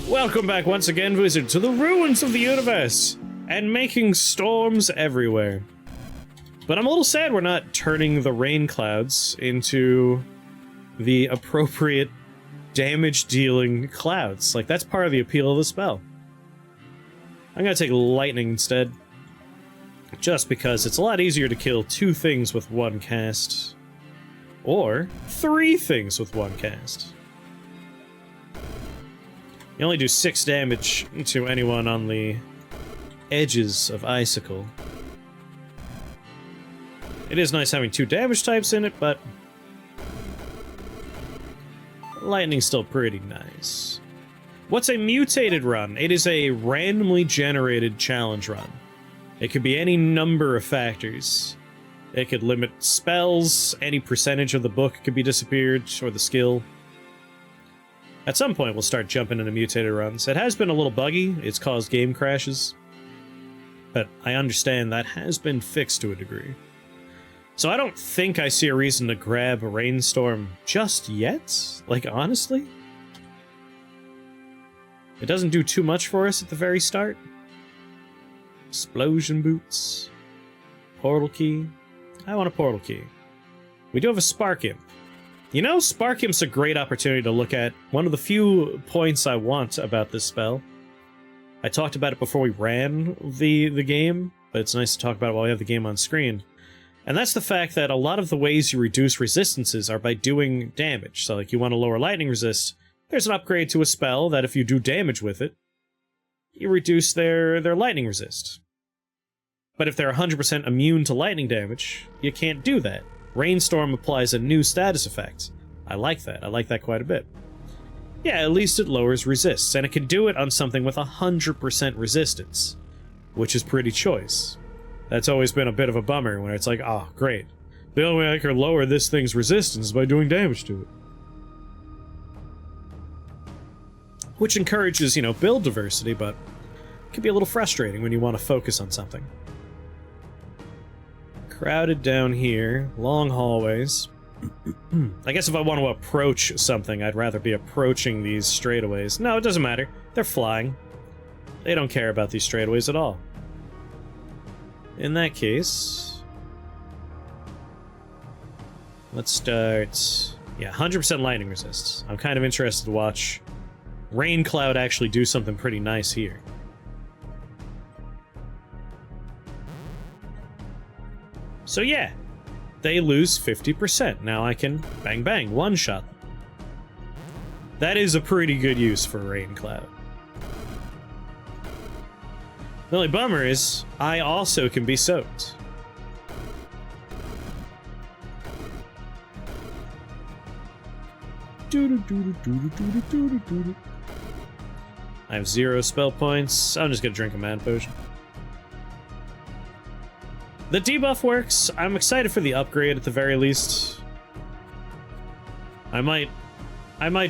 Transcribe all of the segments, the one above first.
Welcome back once again, Wizard, to the ruins of the universe, and making storms everywhere. But I'm a little sad we're not turning the Rainclouds into the appropriate damage-dealing clouds. Like, that's part of the appeal of the spell. I'm gonna take lightning instead, just because it's a lot easier to kill 2 things with 1 cast. Or 3 things with 1 cast. You only do 6 damage to anyone on the edges of Icicle. It is nice having 2 damage types in it, but lightning's still pretty nice. What's a mutated run? It is a randomly generated challenge run. It could be any number of factors. It could limit spells, any percentage of the book could be disappeared, or the skill. At some point, we'll start jumping into mutated runs. It has been a little buggy, it's caused game crashes, but I understand that has been fixed to a degree. So I don't think I see a reason to grab Rainstorm just yet, like, honestly. It doesn't do too much for us at the very start. Explosion boots. Portal key. I want a portal key. We do have a Spark Imp. You know, Spark Imp's a great opportunity to look at one of the few points I want about this spell. I talked about it before we ran the game, but it's nice to talk about it while we have the game on screen. And that's the fact that a lot of the ways you reduce resistances are by doing damage. So, like, you want to lower lightning resist, there's an upgrade to a spell that if you do damage with it, you reduce their lightning resist. But if they're 100% immune to lightning damage, you can't do that. Rainstorm applies a new status effect. I like that. I like that quite a bit. Yeah, at least it lowers resists, and it can do it on something with 100% resistance, which is pretty choice. That's always been a bit of a bummer, when it's like, oh, great. The only way I can lower this thing's resistance is by doing damage to it. Which encourages, you know, build diversity, but it can be a little frustrating when you want to focus on something. Crowded down here, long hallways. I guess if I want to approach something, I'd rather be approaching these straightaways. No, it doesn't matter. They're flying. They don't care about these straightaways at all. In that case, let's start... Yeah, 100% lightning resists. I'm kind of interested to watch Raincloud actually do something pretty nice here. So yeah, they lose 50%. Now I can bang bang, one-shot them. That is a pretty good use for Raincloud. The only bummer is, I also can be soaked. I have 0 spell points. I'm just gonna drink a mana potion. The debuff works. I'm excited for the upgrade at the very least. I might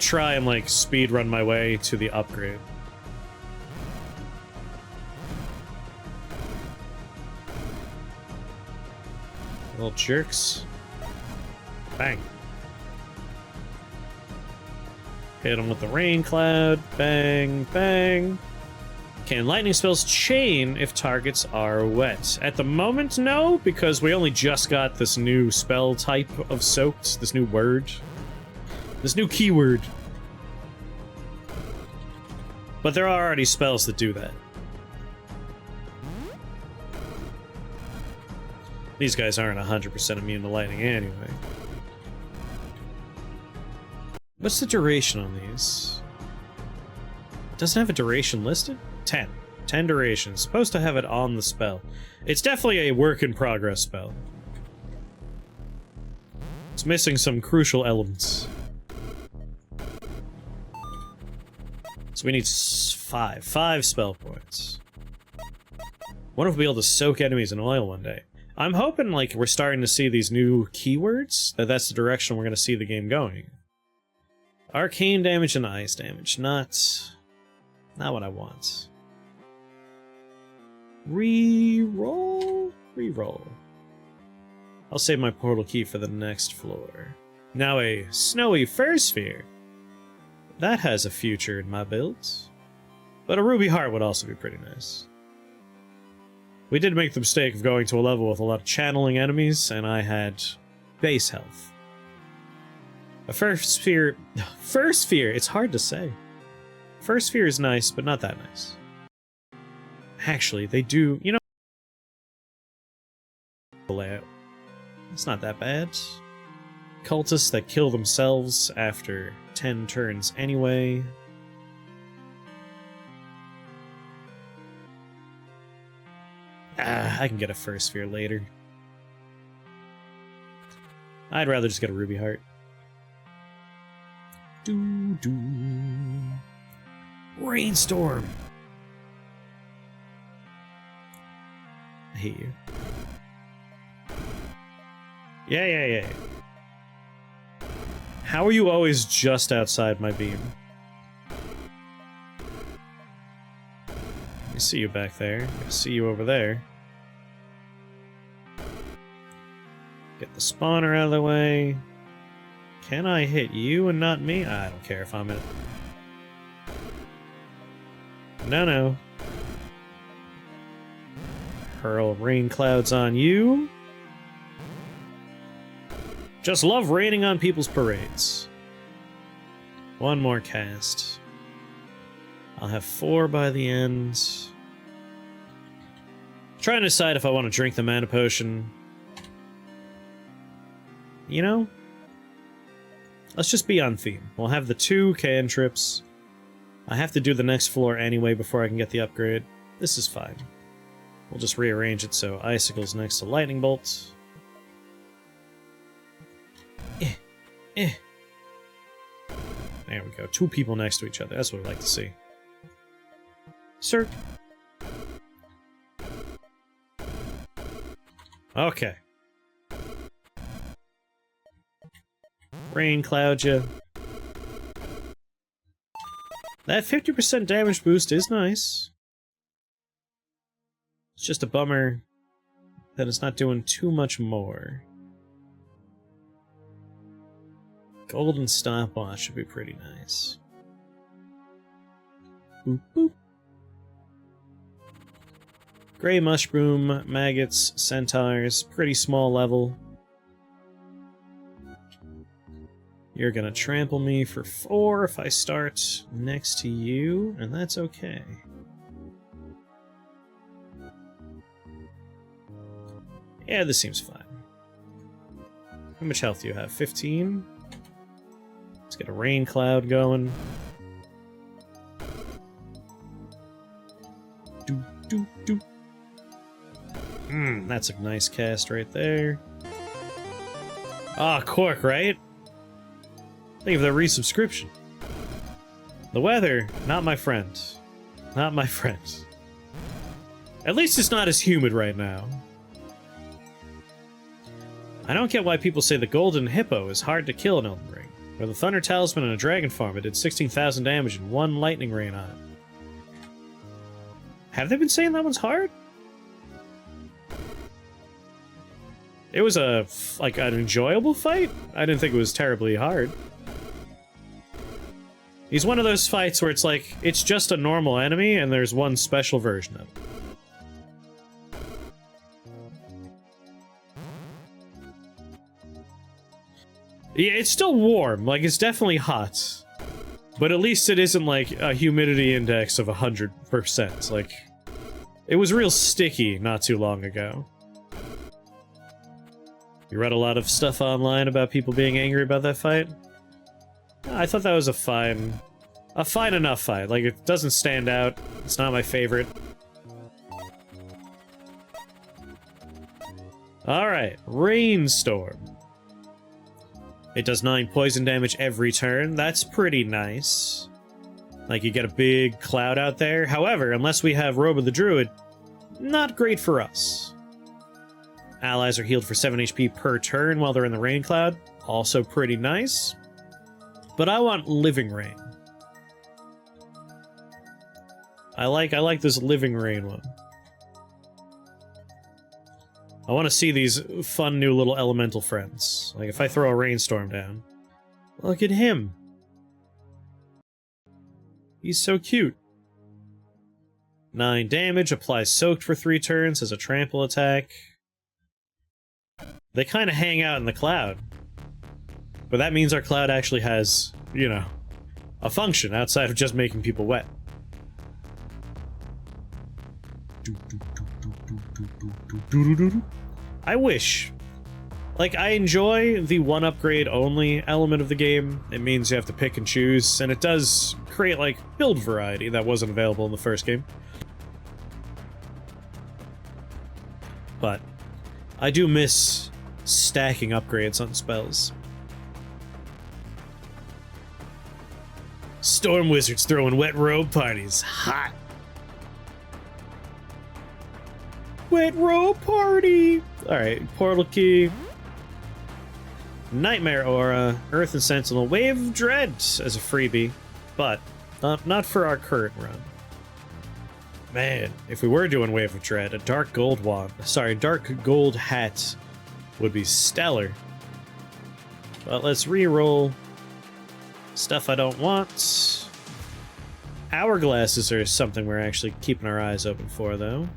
try and, like, speed run my way to the upgrade. Little jerks. Bang. Hit him with the Raincloud. Bang, bang. Can lightning spells chain if targets are wet? At the moment, no, because we only just got this new spell type of soaked, this new word. This new keyword. But there are already spells that do that. These guys aren't 100% immune to lightning anyway. What's the duration on these? Doesn't have a duration listed? 10. 10 duration. Supposed to have it on the spell. It's definitely a work-in-progress spell. It's missing some crucial elements. So we need 5. 5 spell points. Wonder if we'll be able to soak enemies in oil one day. I'm hoping, like, we're starting to see these new keywords, that's the direction we're going to see the game going. Arcane damage and ice damage. Not what I want. Reroll? Reroll. I'll save my portal key for the next floor. Now a snowy fur sphere. That has a future in my builds. But a ruby heart would also be pretty nice. We did make the mistake of going to a level with a lot of channeling enemies, and I had base health. A first sphere... First sphere! It's hard to say. First sphere is nice, but not that nice. Actually, they do... You know... Layout. It's not that bad. Cultists that kill themselves after 10 turns anyway. I can get a first sphere later. I'd rather just get a ruby heart. Rainstorm! I hate you. Yeah. How are you always just outside my beam? I see you back there. I see you over there. Get the spawner out of the way. Can I hit you and not me? I don't care if I'm in it. No. Hurl rain clouds on you. Just love raining on people's parades. One more cast. I'll have 4 by the end. Trying to decide if I want to drink the mana potion. You know? Let's just be on theme. We'll have the 2 cantrips. I have to do the next floor anyway before I can get the upgrade. This is fine. We'll just rearrange it so Icicle's next to Lightning Bolt. There we go. 2 people next to each other. That's what I'd like to see. Sir. Okay. Raincloud ya. That 50% damage boost is nice. It's just a bummer that it's not doing too much more. Golden stopwatch should be pretty nice. Boop, boop. Grey mushroom, maggots, centaurs, pretty small level. You're gonna trample me for 4 if I start next to you, and that's okay. Yeah, this seems fine. How much health do you have? 15? Let's get a Raincloud going. Do. That's a nice cast right there. Ah, Cork, right? Think of the resubscription. The weather, not my friend. Not my friend. At least it's not as humid right now. I don't get why people say the Golden Hippo is hard to kill in Elden Ring. Or the Thunder Talisman in a Dragon Farm, it did 16,000 damage and 1 lightning rain on it. Have they been saying that one's hard? It was an enjoyable fight? I didn't think it was terribly hard. He's one of those fights where it's like, it's just a normal enemy and there's one special version of it. Yeah, it's still warm, like it's definitely hot. But at least it isn't like a humidity index of 100%. Like, it was real sticky not too long ago. You read a lot of stuff online about people being angry about that fight? I thought that was a fine enough fight. Like, it doesn't stand out. It's not my favorite. Alright, Rainstorm. It does 9 poison damage every turn. That's pretty nice. Like, you get a big cloud out there. However, unless we have Robe of the Druid, not great for us. Allies are healed for 7 HP per turn while they're in the rain cloud. Also pretty nice. But I want Living Rain. I like this Living Rain one. I want to see these fun new little elemental friends. Like, if I throw a Rainstorm down. Look at him. He's so cute. 9 damage, applies soaked for 3 turns as a trample attack. They kind of hang out in the cloud. But that means our cloud actually has, you know, a function outside of just making people wet. I wish. Like, I enjoy the one upgrade only element of the game. It means you have to pick and choose, and it does create, like, build variety that wasn't available in the first game. But I do miss stacking upgrades on spells. Storm Wizards throwing wet robe parties. Hot. Wet robe party! Alright, portal key. Nightmare Aura, Earth and Sentinel, Wave of Dread as a freebie, but not for our current run. Man, if we were doing Wave of Dread, a dark gold hat would be stellar. But let's re-roll stuff I don't want. Hourglasses are something we're actually keeping our eyes open for, though.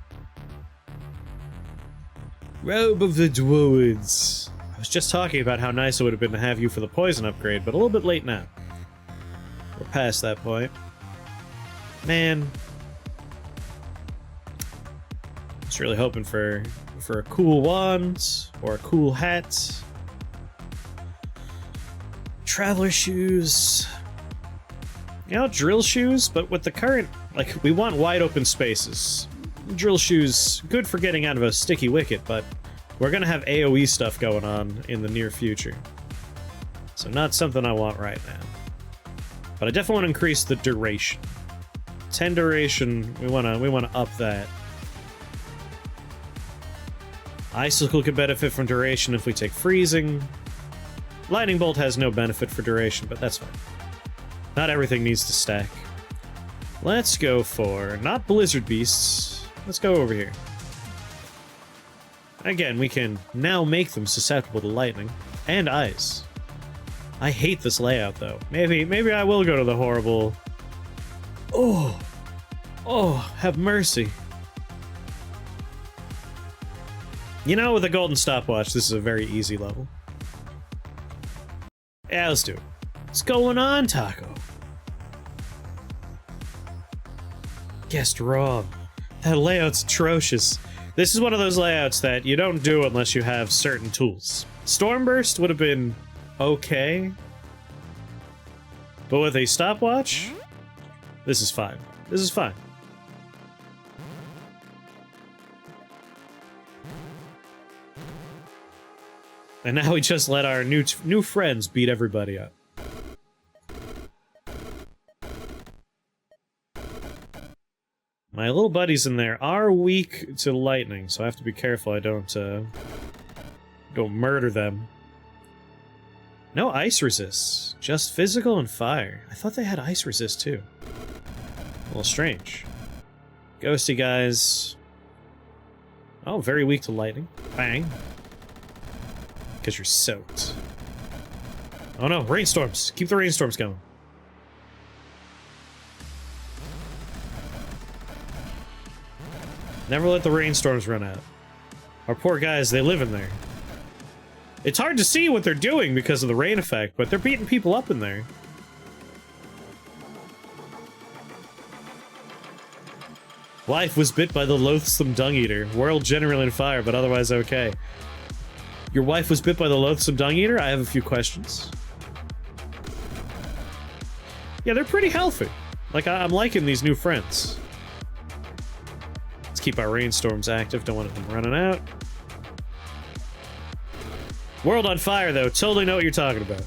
Robe of the Druids. I was just talking about how nice it would have been to have you for the poison upgrade, but a little bit late now. We're past that point. Man. I was really hoping for a cool wand or a cool hat. Traveler shoes. You know, drill shoes, but with the current, like, we want wide open spaces. Drill shoes, good for getting out of a sticky wicket, but we're gonna have AoE stuff going on in the near future. So not something I want right now. But I definitely want to increase the duration. 10 duration, we wanna up that. Icicle could benefit from duration if we take freezing. Lightning Bolt has no benefit for duration, but that's fine. Not everything needs to stack. Let's go for, not Blizzard Beasts, let's go over here. Again, we can now make them susceptible to lightning and ice. I hate this layout, though. Maybe I will go to the horrible... Oh, have mercy. You know, with a golden stopwatch, this is a very easy level. Yeah, let's do it. What's going on, Taco? Guessed wrong. That layout's atrocious. This is one of those layouts that you don't do unless you have certain tools. Stormburst would have been okay. But with a stopwatch, this is fine. This is fine. And now we just let our new friends beat everybody up. My little buddies in there are weak to lightning, so I have to be careful I don't murder them. No ice resists, just physical and fire. I thought they had ice resist too. A little strange. Ghosty guys. Oh, very weak to lightning. Bang. Because you're soaked. Oh no, rainstorms! Keep the rainstorms going. Never let the rainstorms run out. Our poor guys, they live in there. It's hard to see what they're doing because of the rain effect, but they're beating people up in there. Wife was bit by the loathsome dung eater. World generally in fire, but otherwise okay. Your wife was bit by the loathsome dung eater? I have a few questions. Yeah, they're pretty healthy. Like, I'm liking these new friends. Let's keep our rainstorms active. Don't want them running out. World on fire, though. Totally know what you're talking about.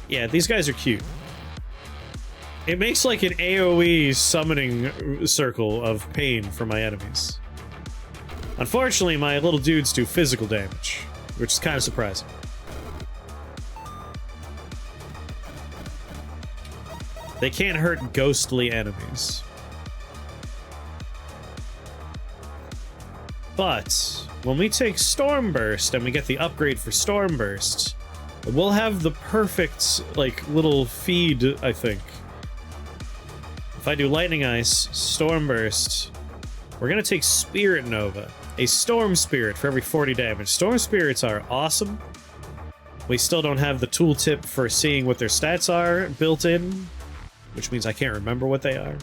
Yeah, these guys are cute. It makes like an AoE summoning circle of pain for my enemies. Unfortunately, my little dudes do physical damage, which is kind of surprising. They can't hurt ghostly enemies. But when we take Stormburst and we get the upgrade for Stormburst, we'll have the perfect, like, little feed, I think, If I do Lightning Ice, Storm Burst, we're gonna take Spirit Nova. A Storm Spirit for every 40 damage. Storm Spirits are awesome. We still don't have the tooltip for seeing what their stats are built in, which means I can't remember what they are.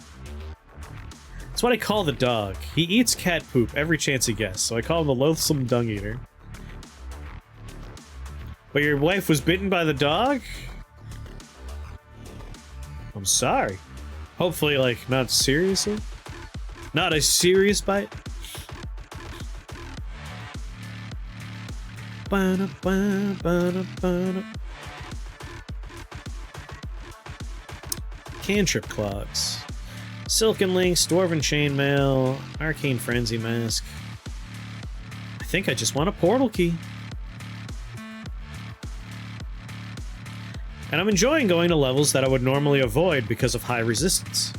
That's what I call the dog. He eats cat poop every chance he gets, so I call him the Loathsome Dung Eater. But your wife was bitten by the dog? I'm sorry. Hopefully, like, not seriously? Not a serious bite? Cantrip Clogs. Silken Links, Dwarven Chainmail, Arcane Frenzy Mask. I think I just want a portal key. And I'm enjoying going to levels that I would normally avoid because of high resistance.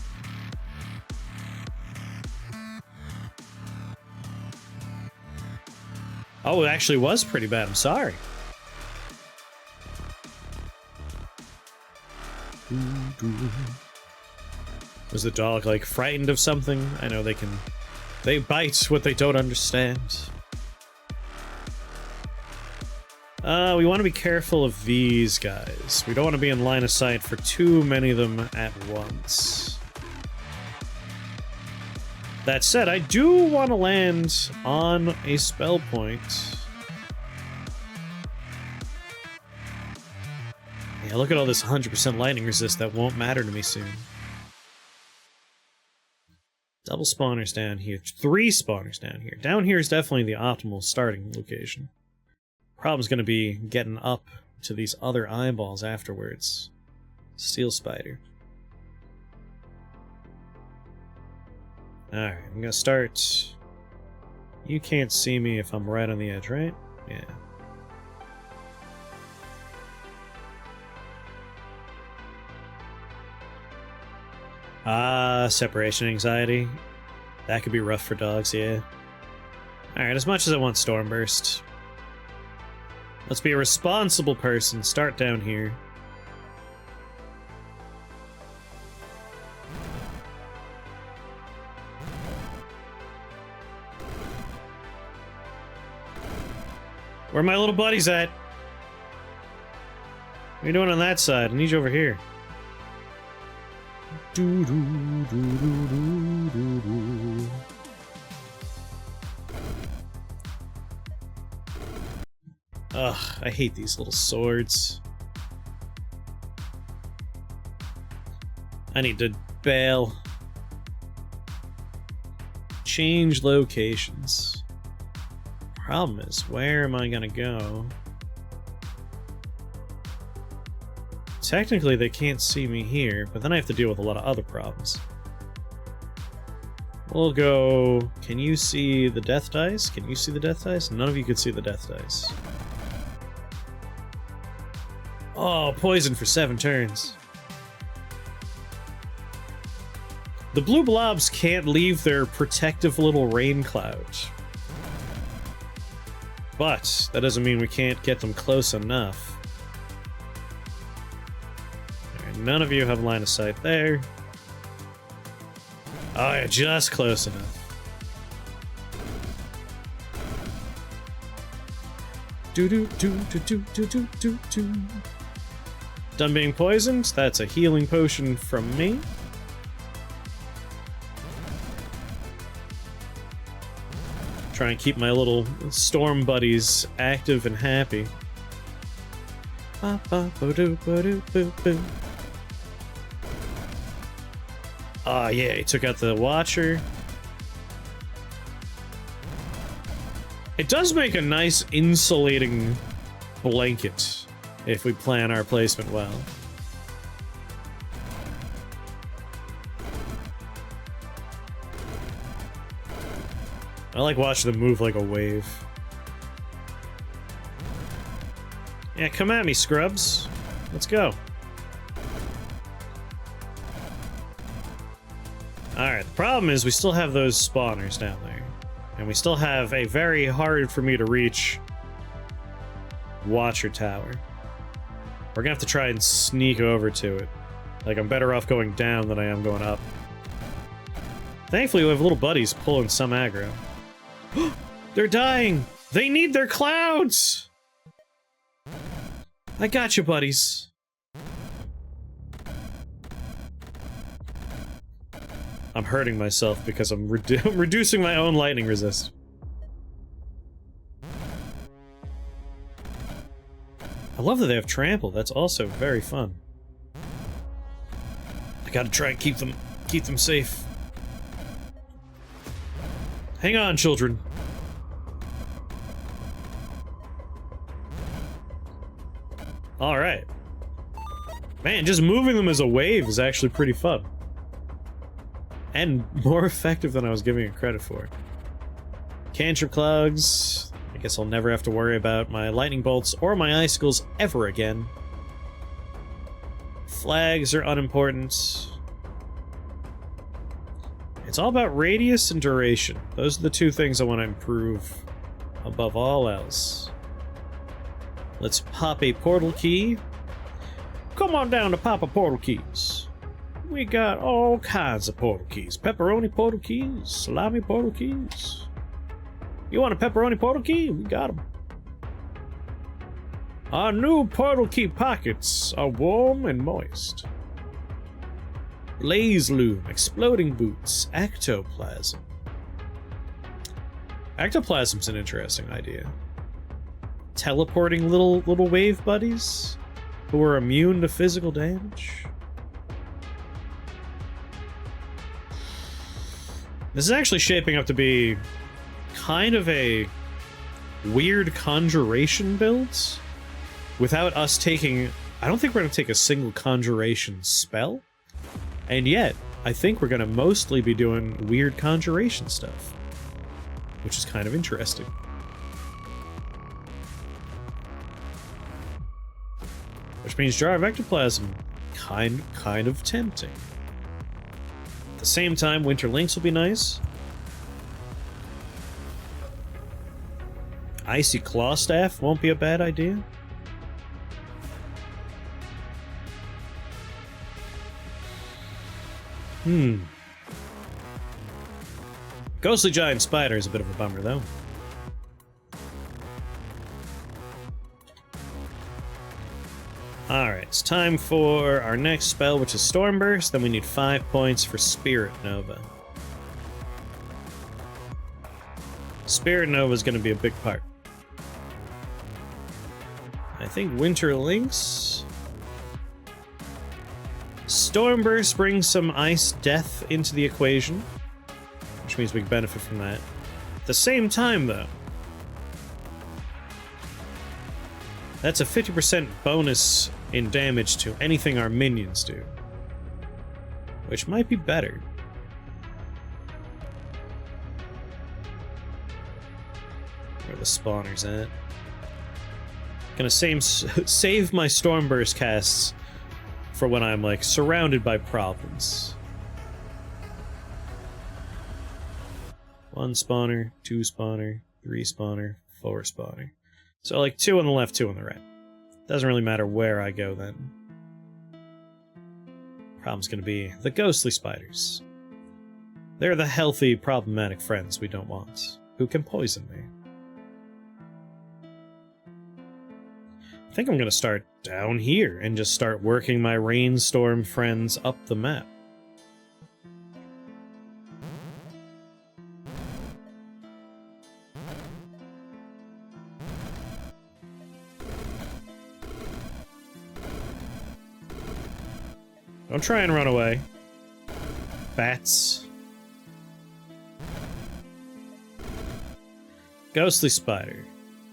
Oh, it actually was pretty bad. I'm sorry. Was the dog, like, frightened of something? I know they bite what they don't understand. We want to be careful of these guys. We don't want to be in line of sight for too many of them at once. That said, I do want to land on a spell point. Yeah, look at all this 100% lightning resist that won't matter to me soon. Double spawners down here. 3 spawners down here. Down here is definitely the optimal starting location. Problem's gonna be getting up to these other eyeballs afterwards. Steel Spider. Alright, I'm gonna start... You can't see me if I'm right on the edge, right? Yeah. Separation anxiety. That could be rough for dogs, yeah. Alright, as much as I want Storm Burst, let's be a responsible person. Start down here. Where are my little buddies at? What are you doing on that side? I need you over here. Ugh, I hate these little swords. I need to bail. Change locations. Problem is, where am I gonna go? Technically, they can't see me here, but then I have to deal with a lot of other problems. We'll go... Can you see the death dice? Can you see the death dice? None of you can see the death dice. Oh, poison for 7 turns. The blue blobs can't leave their protective little Raincloud. But that doesn't mean we can't get them close enough. Alright, none of you have line of sight there. Oh, yeah, just close enough. Do. Done being poisoned. That's a healing potion from me. Try and keep my little storm buddies active and happy. Ah, yeah, he took out the Watcher. It does make a nice insulating blanket if we plan our placement well. I like watching them move like a wave. Yeah, come at me, scrubs. Let's go. Alright, the problem is we still have those spawners down there. And we still have a very hard for me to reach Watcher Tower. We're gonna have to try and sneak over to it. Like, I'm better off going down than I am going up. Thankfully, we have little buddies pulling some aggro. They're dying! They need their clouds! I got you, buddies. I'm hurting myself because I'm reducing my own lightning resist. I love that they have trample. That's also very fun. I gotta try and keep them safe. Hang on, children. Alright. Man, just moving them as a wave is actually pretty fun. And more effective than I was giving it credit for. Cantrip clouds. I guess I'll never have to worry about my lightning bolts or my icicles ever again. Flags are unimportant. It's all about radius and duration. Those are the two things I want to improve above all else. Let's pop a portal key. Come on down to Papa Portal Keys. We got all kinds of portal keys. Pepperoni portal keys, salami portal keys. You want a pepperoni portal key? We got them. Our new portal key pockets are warm and moist. Blaze Loom, Exploding Boots, Ectoplasm. Ectoplasm's an interesting idea. Teleporting little wave buddies who are immune to physical damage. This is actually shaping up to be kind of a weird conjuration build without us taking... I don't think we're going to take a single conjuration spell, and yet I think we're going to mostly be doing weird conjuration stuff, which is kind of interesting. Which means Jar of Ectoplasm, kind of tempting. At the same time, Winter Lynx will be nice. Icy Claw Staff won't be a bad idea. Ghostly Giant Spider is a bit of a bummer, though. Alright, it's time for our next spell, which is Stormburst. Then we need 5 points for Spirit Nova. Spirit Nova is going to be a big part. I think Winter Lynx. Stormburst brings some Ice Death into the equation, which means we can benefit from that. At the same time, though, that's a 50% bonus in damage to anything our minions do, which might be better. Where the spawner's at. Gonna save my Stormburst casts for when I'm, like, surrounded by problems. 1 spawner, 2 spawner, 3 spawner, 4 spawner. So, like, 2 on the left, 2 on the right. Doesn't really matter where I go, then. Problem's gonna be the ghostly spiders. They're the healthy, problematic friends we don't want, who can poison me. I think I'm gonna start down here and just start working my rainstorm friends up the map. Don't try and run away. Bats. Ghostly Spider.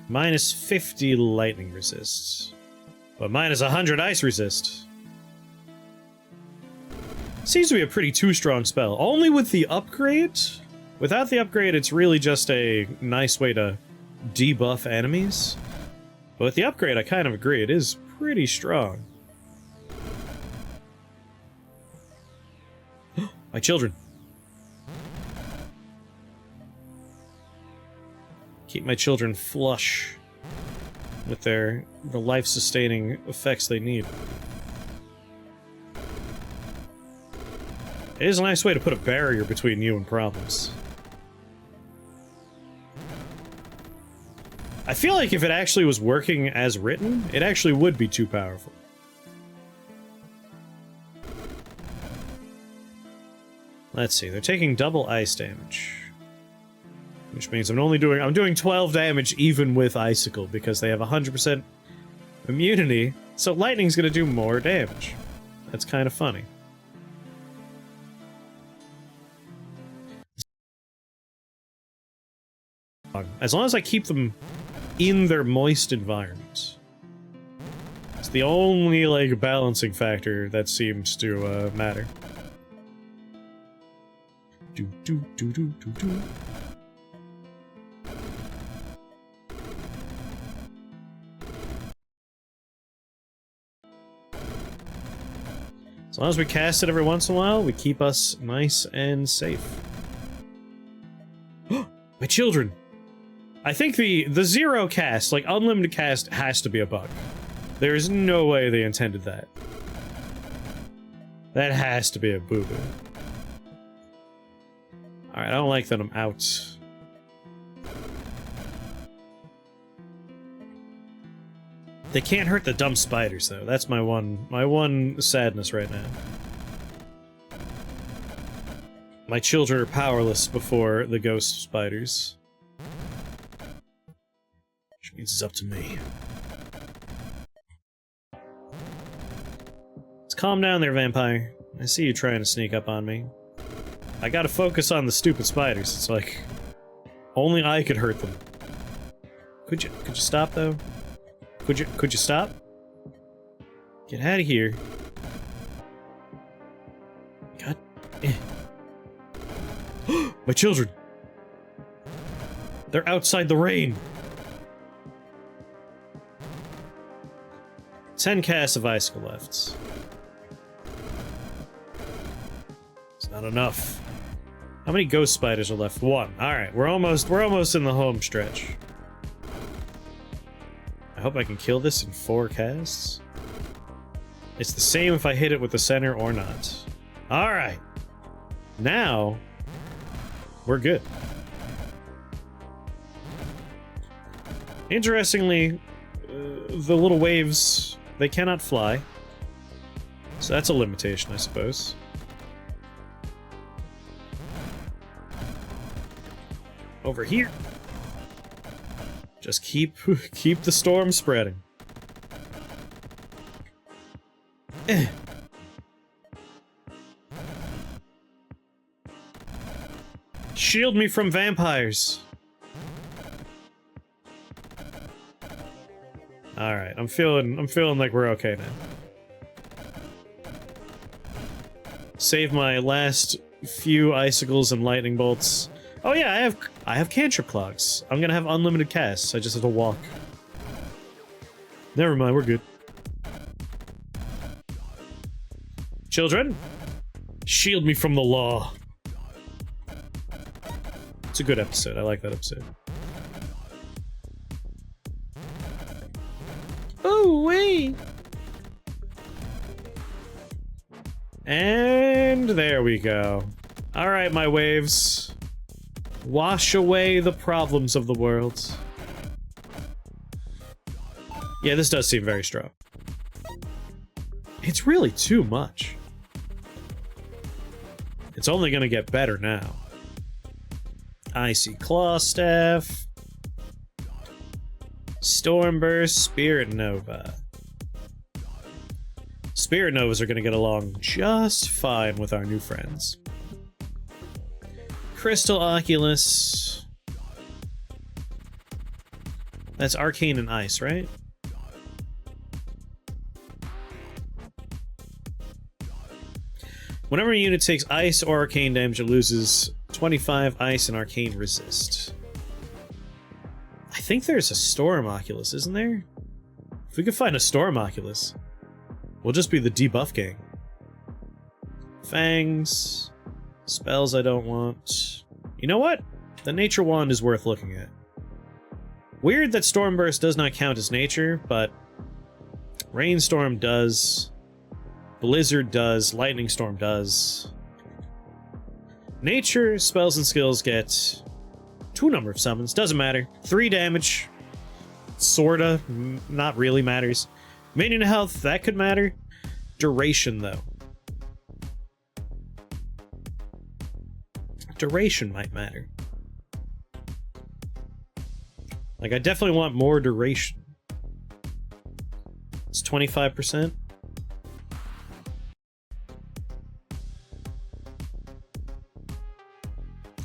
Minus 50 lightning resist. But minus 100 ice resist. Seems to be a pretty too-strong spell. Only with the upgrade? Without the upgrade, it's really just a nice way to debuff enemies. But with the upgrade, I kind of agree. It is pretty strong. My children. Keep my children flush with the life-sustaining effects they need. It is a nice way to put a barrier between you and problems. I feel like if it actually was working as written, it actually would be too powerful. Let's see, they're taking double ice damage. Which means I'm doing 12 damage even with Icicle, because they have 100% immunity, so lightning's gonna do more damage. That's kind of funny. As long as I keep them in their moist environment. It's the only, like, balancing factor that seems to, matter. Do do do do do do. As long as we cast it every once in a while, we keep us nice and safe. My children! I think the zero cast, like unlimited cast, has to be a bug. There is no way they intended that. That has to be a boo-boo. Alright, I don't like that I'm out. They can't hurt the dumb spiders, though. That's my one sadness right now. My children are powerless before the ghost spiders. Which means it's up to me. Let's calm down there, vampire. I see you trying to sneak up on me. I gotta focus on the stupid spiders. It's like, only I could hurt them. Could you stop, though? Could you stop? Get out of here. God. My children! They're outside the rain! 10 casts of Icicle left. It's not enough. How many ghost spiders are left? 1. Alright, we're almost in the home stretch. I hope I can kill this in 4 casts. It's the same if I hit it with the center or not. Alright. Now, we're good. Interestingly, the little waves, they cannot fly. So that's a limitation, I suppose. Over here. Just keep the storm spreading. Shield me from vampires. All right, I'm feeling like we're okay now. Save my last few icicles and lightning bolts. Oh yeah, I have cantrip clogs. I'm gonna have unlimited casts. I just have to walk. Never mind, we're good. Children, shield me from the law. It's a good episode. I like that episode. Oh wait. And there we go. All right, my waves. Wash away the problems of the world. Yeah, this does seem very strong. It's really too much. It's only gonna get better now. Icy Claw Staff. Stormburst, Spirit Nova. Spirit Novas are gonna get along just fine with our new friends. Crystal Oculus. That's Arcane and Ice, right? Whenever a unit takes Ice or Arcane damage, it loses 25 Ice and Arcane resist. I think there's a Storm Oculus, isn't there? If we could find a Storm Oculus, we'll just be the debuff gang. Fangs. Spells I don't want. You know what? The Nature Wand is worth looking at. Weird that Stormburst does not count as nature, but Rainstorm does. Blizzard does. Lightning Storm does. Nature, spells, and skills get 2 number of summons. Doesn't matter. 3 damage. Sorta. Not really matters. Minion health, that could matter. Duration, though. Duration might matter. Like, I definitely want more duration. It's 25%.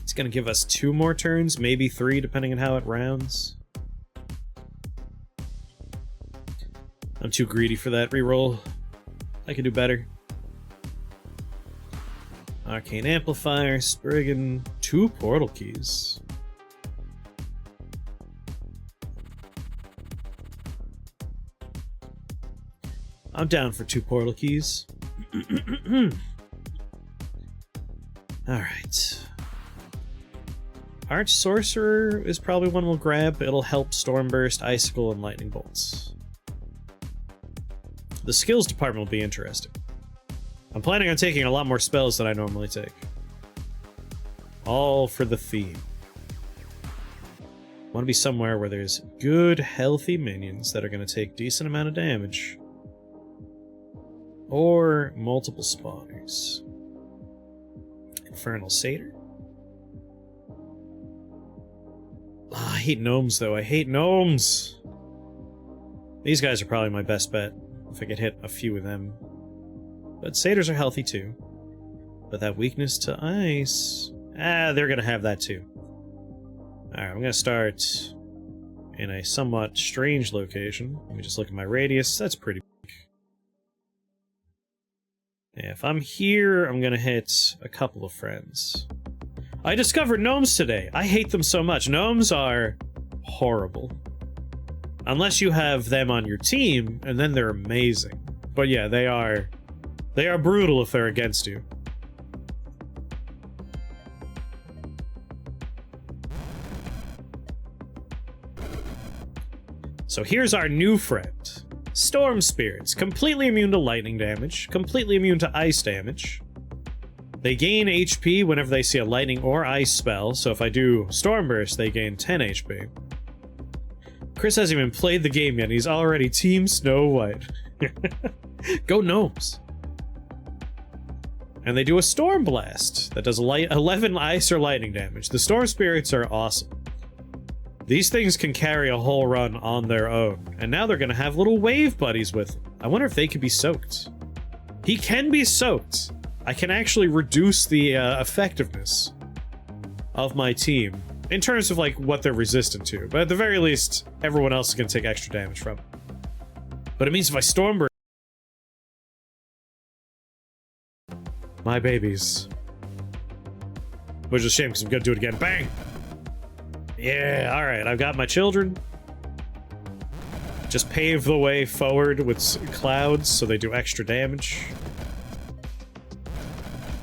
It's gonna give us 2 more turns, maybe 3, depending on how it rounds. I'm too greedy for that reroll. I could do better. Arcane Amplifier, Spriggan, 2 portal keys. I'm down for 2 portal keys. Alright. Arch Sorcerer is probably one we'll grab. It'll help Stormburst, Icicle, and Lightning Bolts. The skills department will be interesting. I'm planning on taking a lot more spells than I normally take. All for the theme. I want to be somewhere where there's good, healthy minions that are going to take decent amount of damage. Or multiple spawners. Infernal Satyr? Oh, I hate gnomes, though. I hate gnomes! These guys are probably my best bet, if I could hit a few of them. But satyrs are healthy, too. But that weakness to ice... they're gonna have that, too. Alright, I'm gonna start in a somewhat strange location. Let me just look at my radius. That's pretty big. Yeah, if I'm here, I'm gonna hit a couple of friends. I discovered gnomes today. I hate them so much. Gnomes are horrible. Unless you have them on your team, and then they're amazing. But yeah, they are brutal if they're against you. So here's our new friend. Storm Spirits. Completely immune to lightning damage. Completely immune to ice damage. They gain HP whenever they see a lightning or ice spell, so if I do Stormburst, they gain 10 HP. Chris hasn't even played the game yet, and he's already Team Snow White. Go Gnomes! And they do a Storm Blast that does 11 ice or lightning damage. The Storm Spirits are awesome. These things can carry a whole run on their own, and now they're gonna have little wave buddies with them. I wonder if they could be soaked. He can be soaked! I can actually reduce the effectiveness of my team in terms of like what they're resistant to, but at the very least, everyone else is going to take extra damage from it. But it means if I Stormburst, my babies, which is a shame because I'm going to do it again. Bang! Yeah, all right, I've got my children. Just pave the way forward with clouds so they do extra damage.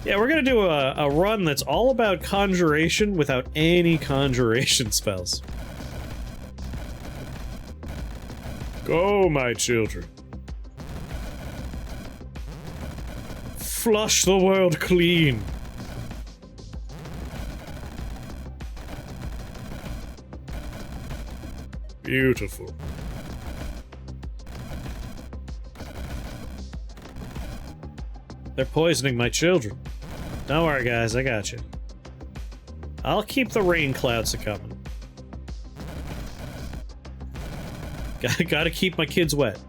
Yeah, we're gonna do a run that's all about conjuration without any conjuration spells. Go, my children. Flush the world clean. Beautiful. They're poisoning my children. Don't worry, guys, I got you. I'll keep the Rainclouds a-coming. Gotta keep my kids wet.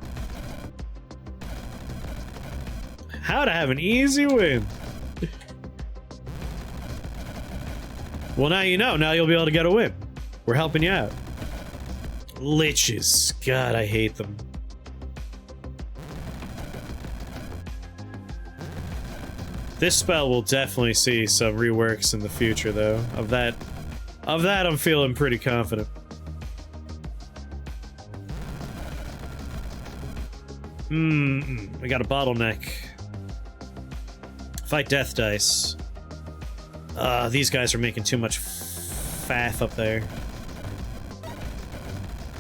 How to have an easy win. Well, now you know. Now you'll be able to get a win. We're helping you out. Liches. God, I hate them. This spell will definitely see some reworks in the future, though. Of that, I'm feeling pretty confident. We got a bottleneck. Fight death dice. These guys are making too much faff up there.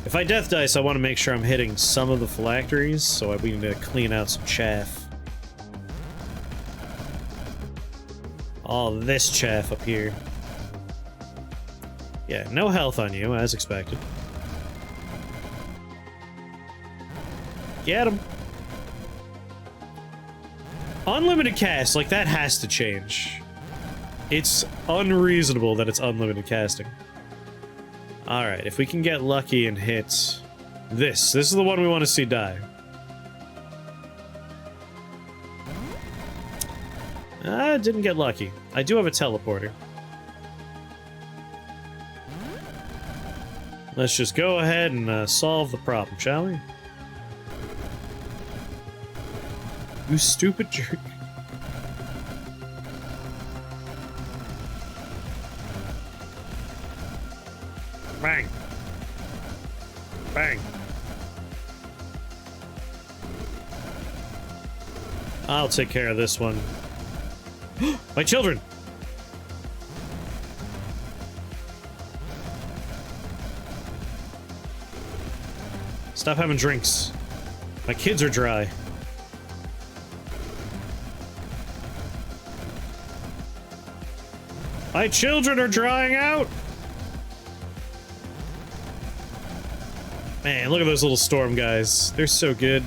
If I death dice, I want to make sure I'm hitting some of the phylacteries, so we need to clean out some chaff. All this chaff up here. Yeah, no health on you, as expected. Get him. Unlimited cast, like, that has to change. It's unreasonable that it's unlimited casting. Alright, if we can get lucky and hit this. This is the one we want to see die. I didn't get lucky. I do have a teleporter. Let's just go ahead and solve the problem, shall we? You stupid jerk. Bang. Bang. I'll take care of this one. My children! Stop having drinks. My kids are dry. My children are drying out! Man, look at those little storm guys. They're so good.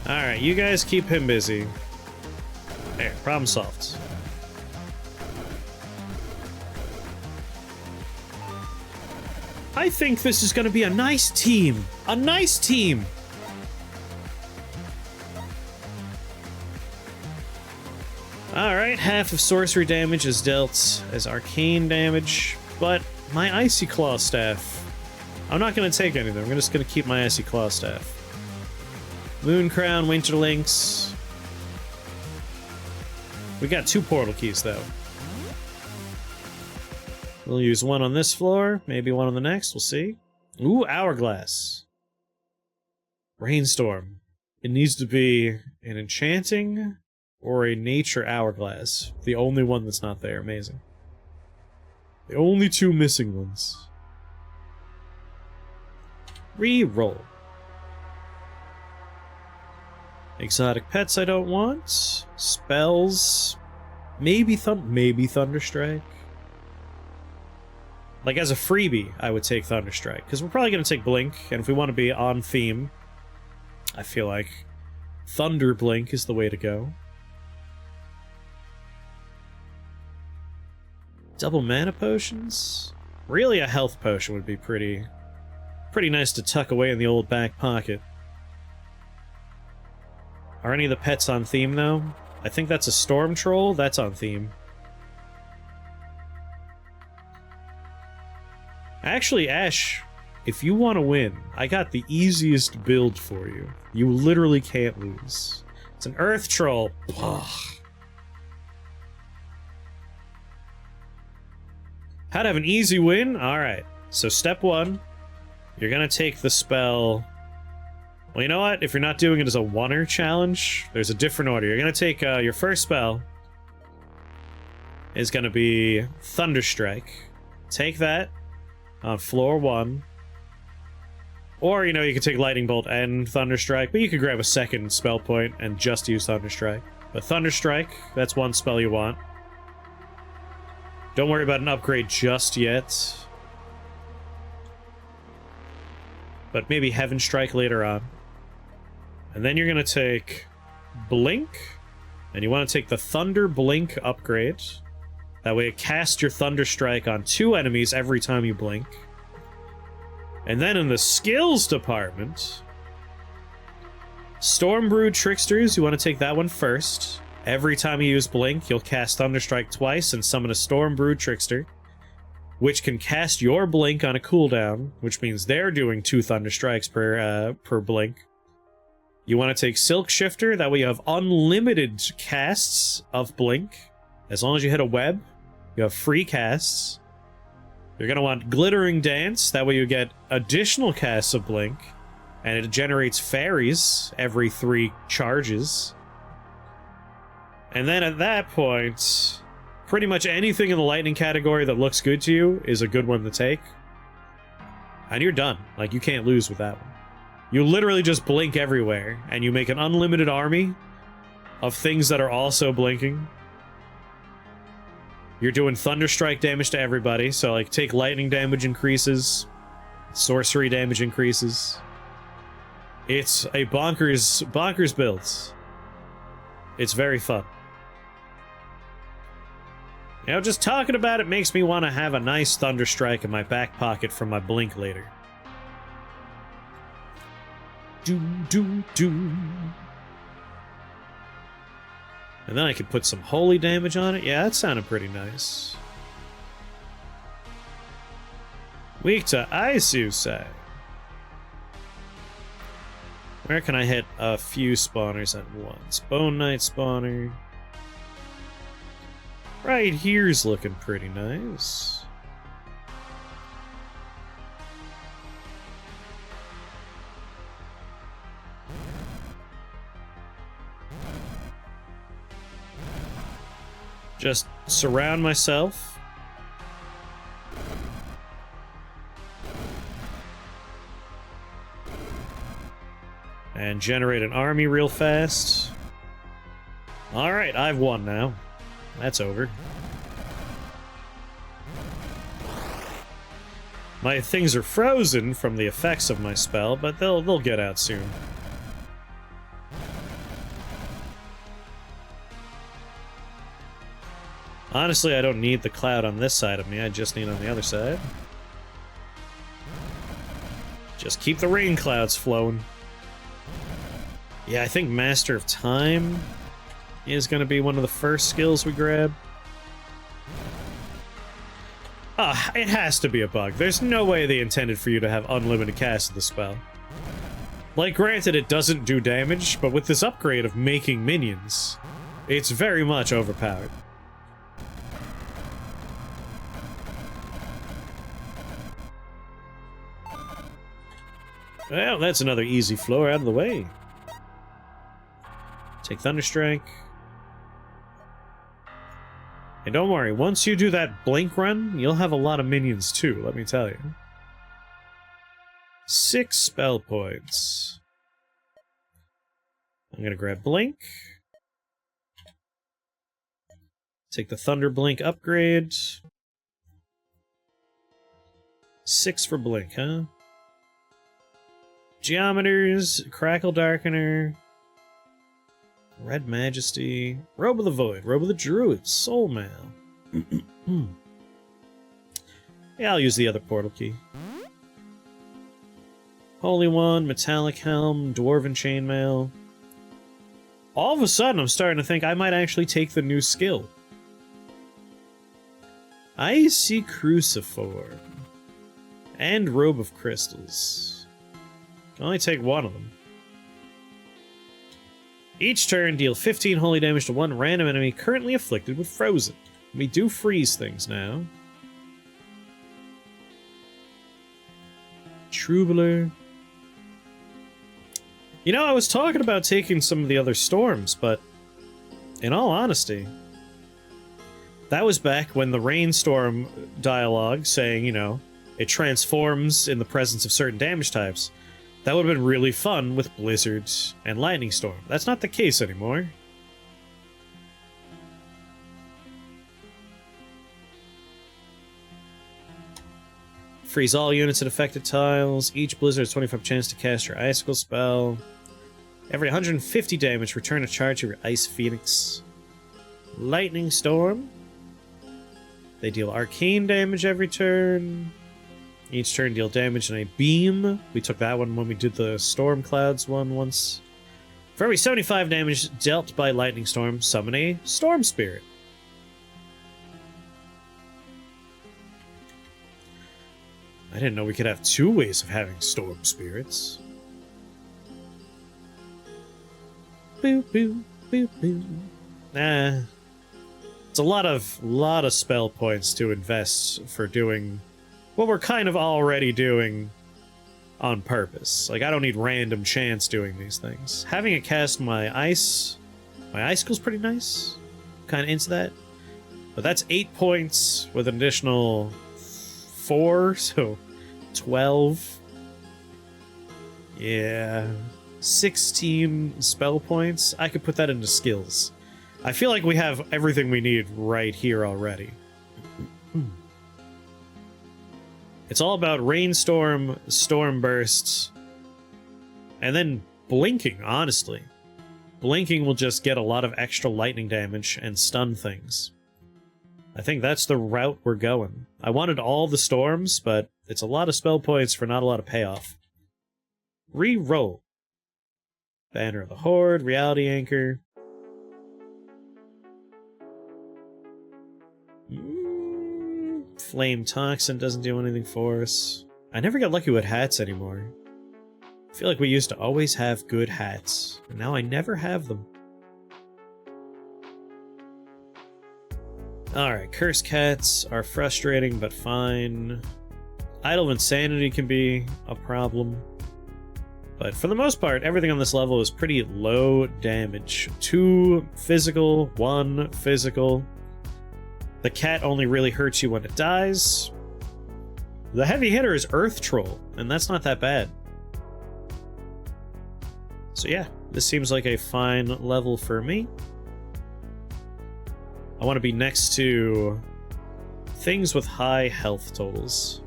Alright, you guys keep him busy. There, problem solved. I think this is gonna be a nice team. A nice team! Alright, half of sorcery damage is dealt as arcane damage, but my Icy Claw Staff... I'm not gonna take anything, I'm just gonna keep my Icy Claw Staff. Moon Crown, Winter Lynx. We got 2 portal keys, though. We'll use one on this floor, maybe one on the next, we'll see. Ooh, Hourglass. Rainstorm. It needs to be an enchanting or a nature Hourglass. The only one that's not there, amazing. The only 2 missing ones. Re-roll. Exotic pets I don't want. Spells. Maybe Thunderstrike. Like, as a freebie, I would take Thunderstrike. Because we're probably going to take Blink, and if we want to be on theme, I feel like Thunder Blink is the way to go. Double mana potions? Really, a health potion would be pretty nice to tuck away in the old back pocket. Are any of the pets on theme, though? I think that's a Storm Troll. That's on theme. Actually, Ash, if you want to win, I got the easiest build for you. You literally can't lose. It's an Earth Troll. Ugh. How to have an easy win? Alright. So step 1, you're gonna take the spell... Well, you know what? If you're not doing it as a oneer challenge, there's a different order. You're gonna take your first spell is gonna be Thunderstrike. Take that on floor 1. Or, you know, you could take Lightning Bolt and Thunderstrike, but you could grab a second spell point and just use Thunderstrike. But Thunderstrike, that's one spell you want. Don't worry about an upgrade just yet. But maybe Heaven Strike later on. And then you're going to take Blink, and you want to take the Thunder Blink upgrade. That way it casts your Thunderstrike on 2 enemies every time you blink. And then in the skills department, Stormbrew Tricksters, you want to take that one first. Every time you use Blink, you'll cast Thunderstrike twice and summon a Stormbrew Trickster, which can cast your Blink on a cooldown, which means they're doing 2 Thunderstrikes per Blink. You want to take Silk Shifter, that way you have unlimited casts of Blink. As long as you hit a web, you have free casts. You're going to want Glittering Dance, that way you get additional casts of Blink, and it generates fairies every 3 charges. And then at that point, pretty much anything in the lightning category that looks good to you is a good one to take. And you're done. Like, you can't lose with that one. You literally just blink everywhere, and you make an unlimited army of things that are also blinking. You're doing Thunderstrike damage to everybody, so like take lightning damage increases, sorcery damage increases. It's a bonkers build. It's very fun. You know, just talking about it makes me want to have a nice Thunderstrike in my back pocket for my blink later. Do. And then I could put some holy damage on it. Yeah, that sounded pretty nice. Weak to ice, you say? Where can I hit a few spawners at once? Bone Knight spawner. Right here's looking pretty nice. Just surround myself. And generate an army real fast. Alright, I've won now. That's over. My things are frozen from the effects of my spell, but they'll get out soon. Honestly, I don't need the cloud on this side of me, I just need on the other side. Just keep the rain clouds flowing. Yeah, I think Master of Time is going to be one of the first skills we grab. Ah, it has to be a bug. There's no way they intended for you to have unlimited cast of the spell. Like, granted, it doesn't do damage, but with this upgrade of making minions, it's very much overpowered. Well, that's another easy floor out of the way. Take Thunderstrike. And don't worry, once you do that blink run, you'll have a lot of minions too, let me tell you. 6 spell points. I'm gonna grab Blink. Take the Thunder Blink upgrade. 6 for Blink, huh? Geometers, Crackle Darkener, Red Majesty, Robe of the Void, Robe of the Druid, Soul Mail. Yeah, I'll use the other portal key. Holy One, Metallic Helm, Dwarven Chainmail. All of a sudden, I'm starting to think I might actually take the new skill. Icy Cruciform. And Robe of Crystals. Can only take one of them. Each turn, deal 15 holy damage to one random enemy currently afflicted with Frozen. We do freeze things now. Troubler. You know, I was talking about taking some of the other storms, but in all honesty, that was back when the Rainstorm dialogue saying, you know, it transforms in the presence of certain damage types. That would have been really fun with Blizzard and Lightning Storm. That's not the case anymore. Freeze all units at affected tiles. Each Blizzard has 25% chance to cast your Icicle spell. Every 150 damage, return a charge of your Ice Phoenix. Lightning Storm. They deal arcane damage every turn. Each turn deal damage in a beam. We took that one when we did the Storm Clouds one once. For every 75 damage dealt by Lightning Storm, summon a Storm Spirit. I didn't know we could have 2 ways of having Storm Spirits. Boo boo boo boo. Nah. It's a lot of spell points to invest for doing what we're kind of already doing on purpose. Like, I don't need random chance doing these things. Having it cast my Icicle's pretty nice. Kind of into that. But that's 8 points with an additional 4, so 12. Yeah. 16 spell points. I could put that into skills. I feel like we have everything we need right here already. It's all about rainstorm, storm bursts, and then blinking, honestly. Blinking will just get a lot of extra lightning damage and stun things. I think that's the route we're going. I wanted all the storms, but it's a lot of spell points for not a lot of payoff. Re-roll. Banner of the Horde, Reality Anchor. Flame Toxin doesn't do anything for us. I never get lucky with hats anymore. I feel like we used to always have good hats, and now I never have them. Alright, Cursed Cats are frustrating, but fine. Idol of Insanity can be a problem. But for the most part, everything on this level is pretty low damage. 2 physical, 1 physical. The cat only really hurts you when it dies. The heavy hitter is Earth Troll, and that's not that bad. So yeah, this seems like a fine level for me. I want to be next to things with high health totals.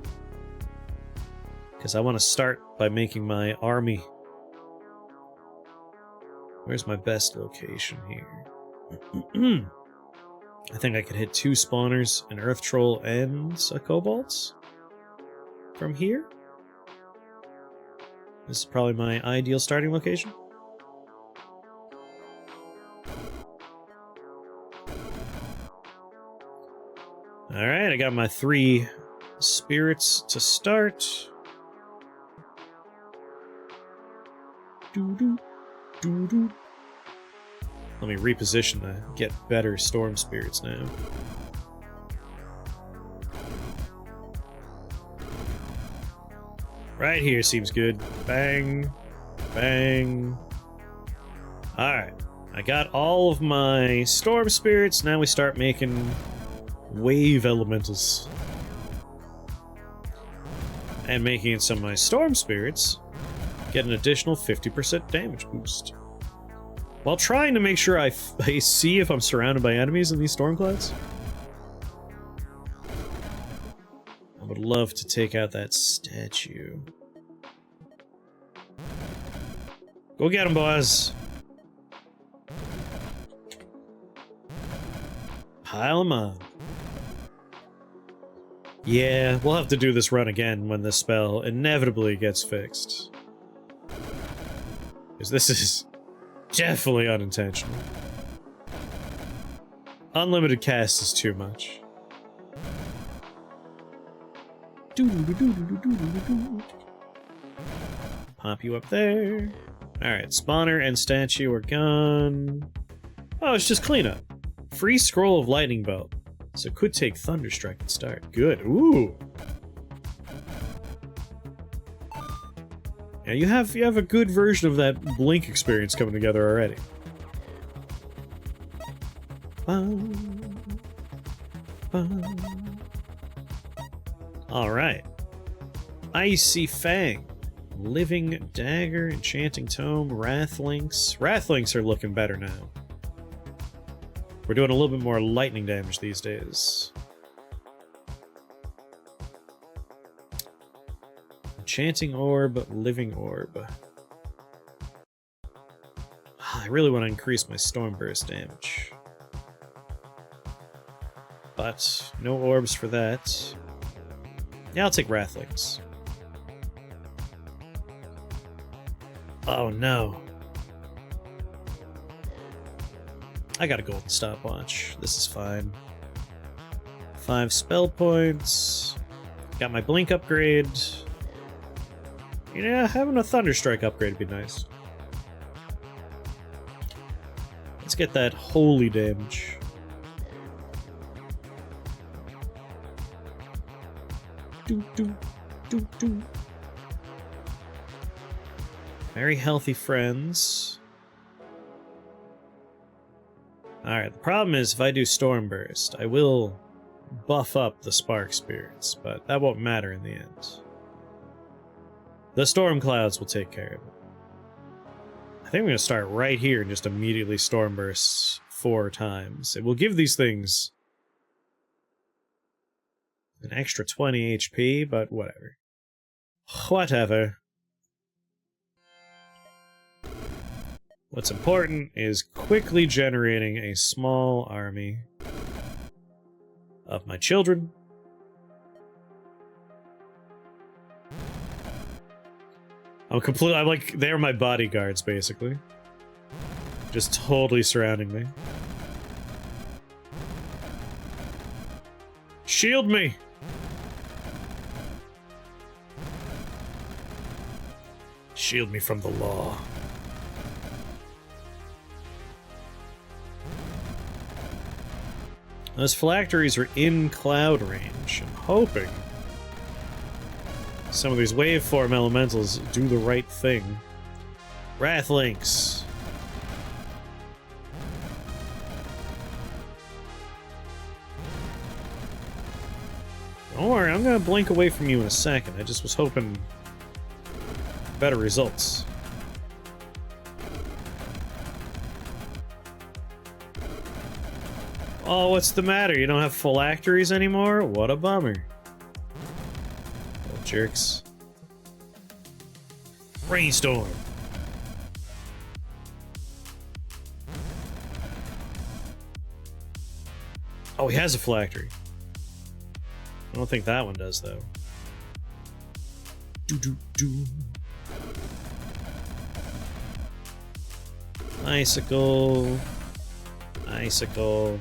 Because I want to start by making my army. Where's my best location here? I think I could hit 2 spawners, an Earth Troll, and a Cobalt from here. This is probably my ideal starting location. Alright, I got my 3 spirits to start. Let me reposition to get better storm spirits now. Right here seems good. Bang. Bang. Alright. I got all of my storm spirits. Now we start making wave elementals. And making it some of my storm spirits get an additional 50% damage boost. While trying to make sure I see if I'm surrounded by enemies in these storm clouds. I would love to take out that statue. Go get him, boys! Pile them on. Yeah, we'll have to do this run again when this spell inevitably gets fixed. Because this is definitely unintentional. Unlimited cast is too much. Pop you up there. Alright, spawner and statue are gone. Oh, it's just cleanup. Free scroll of lightning bolt. So could take Thunderstrike and start. Good. Ooh. Yeah, you have a good version of that blink experience coming together already. Alright. Icy Fang. Living Dagger, Enchanting Tome, Wrathlinks. Wrathlinks are looking better now. We're doing a little bit more lightning damage these days. Enchanting Orb, Living Orb. I really want to increase my Storm Burst damage. But no orbs for that. Yeah, I'll take Wrathlinks. Oh no. I got a golden stopwatch. This is fine. 5 spell points. Got my blink upgrade. Yeah, having a Thunderstrike upgrade would be nice. Let's get that holy damage. Very healthy friends. Alright, the problem is if I do Storm Burst, I will buff up the Spark Spirits, but that won't matter in the end. The Storm Clouds will take care of it. I think I'm going to start right here and just immediately Stormburst 4 times. It will give these things an extra 20 HP, but whatever. Whatever. What's important is quickly generating a small army of my children. I'm like, they're my bodyguards, basically. Just totally surrounding me. Shield me! Shield me from the law. Those phylacteries are in cloud range. I'm hoping some of these waveform elementals do the right thing. Wrathlinks. Don't worry, I'm gonna blink away from you in a second. I just was hoping for better results. Oh, what's the matter? You don't have phylacteries anymore? What a bummer. Little jerks. Rainstorm. Oh, he has a phylactery. I don't think that one does, though. Do-do-do. Icicle. Icicle.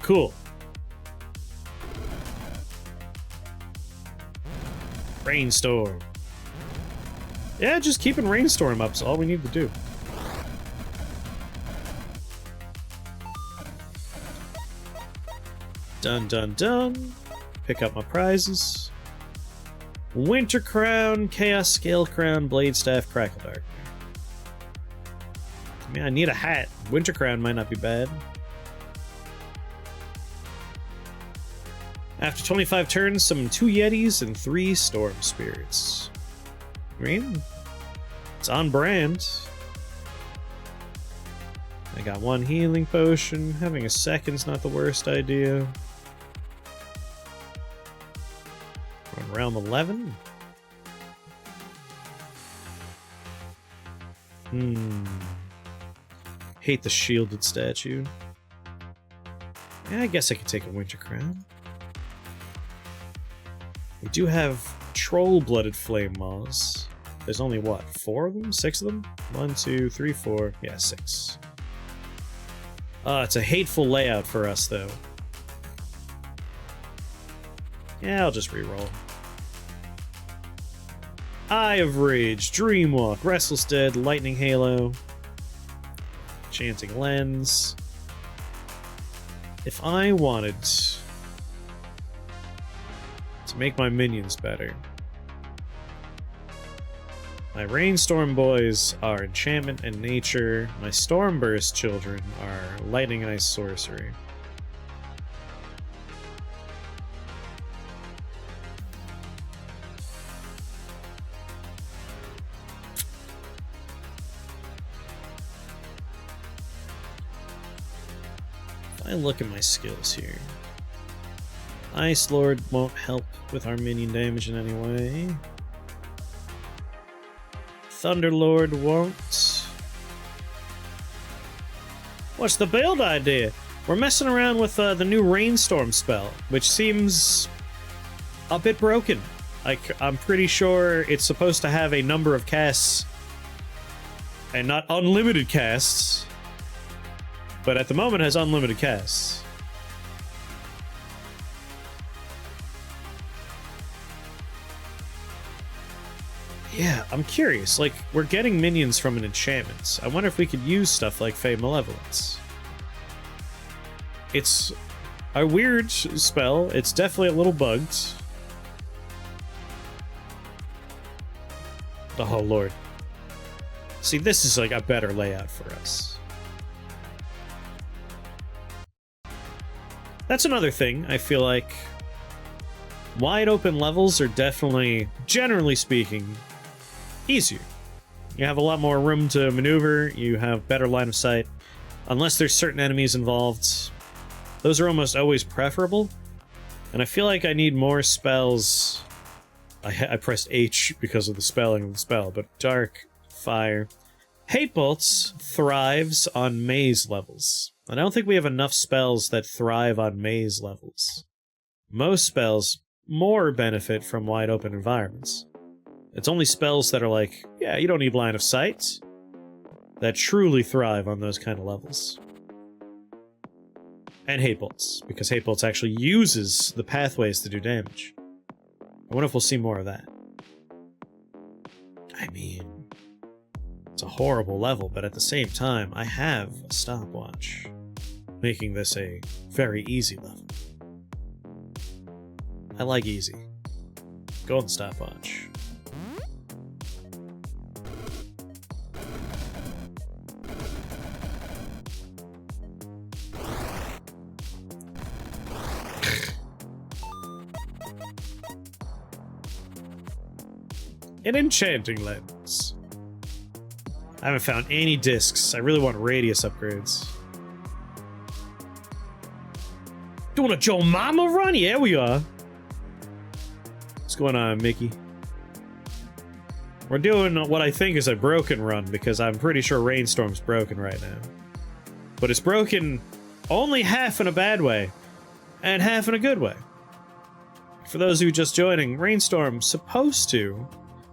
Cool. Rainstorm. Yeah, just keeping Rainstorm up is all we need to do. Done, done, done. Pick up my prizes. Winter Crown, Chaos Scale Crown, Blade Staff, Crackle Dark. I mean, I need a hat. Winter Crown might not be bad. After 25 turns, summon 2 Yetis and 3 Storm Spirits. I mean, it's on brand. I got 1 healing potion. Having a second's not the worst idea. We're on round 11. Hate the shielded statue. Yeah, I guess I could take a Winter Crown. We do have Troll-Blooded Flame Maws. There's only, what, 4 of them? 6 of them? 1, 2, 3, 4. Yeah, 6. It's a hateful layout for us, though. Yeah, I'll just reroll. Eye of Rage, Dreamwalk, Restless Dead, Lightning Halo, Chanting Lens. If I wanted to make my minions better, my Rainstorm boys are Enchantment and Nature. My Stormburst children are Lightning Ice Sorcery. If I look at my skills here, Ice Lord won't help with our minion damage in any way. Thunderlord won't. What's the build idea? We're messing around with the new Rainstorm spell, which seems a bit broken. I'm pretty sure it's supposed to have a number of casts and not unlimited casts, but at the moment has unlimited casts. Yeah, I'm curious. Like, we're getting minions from an enchantment. I wonder if we could use stuff like Fey Malevolence. It's a weird spell. It's definitely a little bugged. Oh, Lord. See, this is like a better layout for us. That's another thing, I feel like. Wide open levels are definitely, generally speaking, easier. You have a lot more room to maneuver, you have better line of sight. Unless there's certain enemies involved, those are almost always preferable. And I feel like I need more spells. I pressed H because of the spelling of the spell, but Dark, Fire. Hate Bolts thrives on maze levels. And I don't think we have enough spells that thrive on maze levels. Most spells more benefit from wide open environments. It's only spells that are like, yeah, you don't need line of sight, that truly thrive on those kind of levels. And Hate Bolts, because Hate Bolts actually uses the pathways to do damage. I wonder if we'll see more of that. I mean, it's a horrible level, but at the same time, I have a stopwatch, making this a very easy level. I like easy. Golden stopwatch. An enchanting lens. I haven't found any discs. I really want radius upgrades. Doing a Joe Mama run? Yeah, we are. What's going on, Mickey? We're doing what I think is a broken run, because I'm pretty sure Rainstorm's broken right now. But it's broken only half in a bad way, and half in a good way. For those who are just joining, Rainstorm's supposed to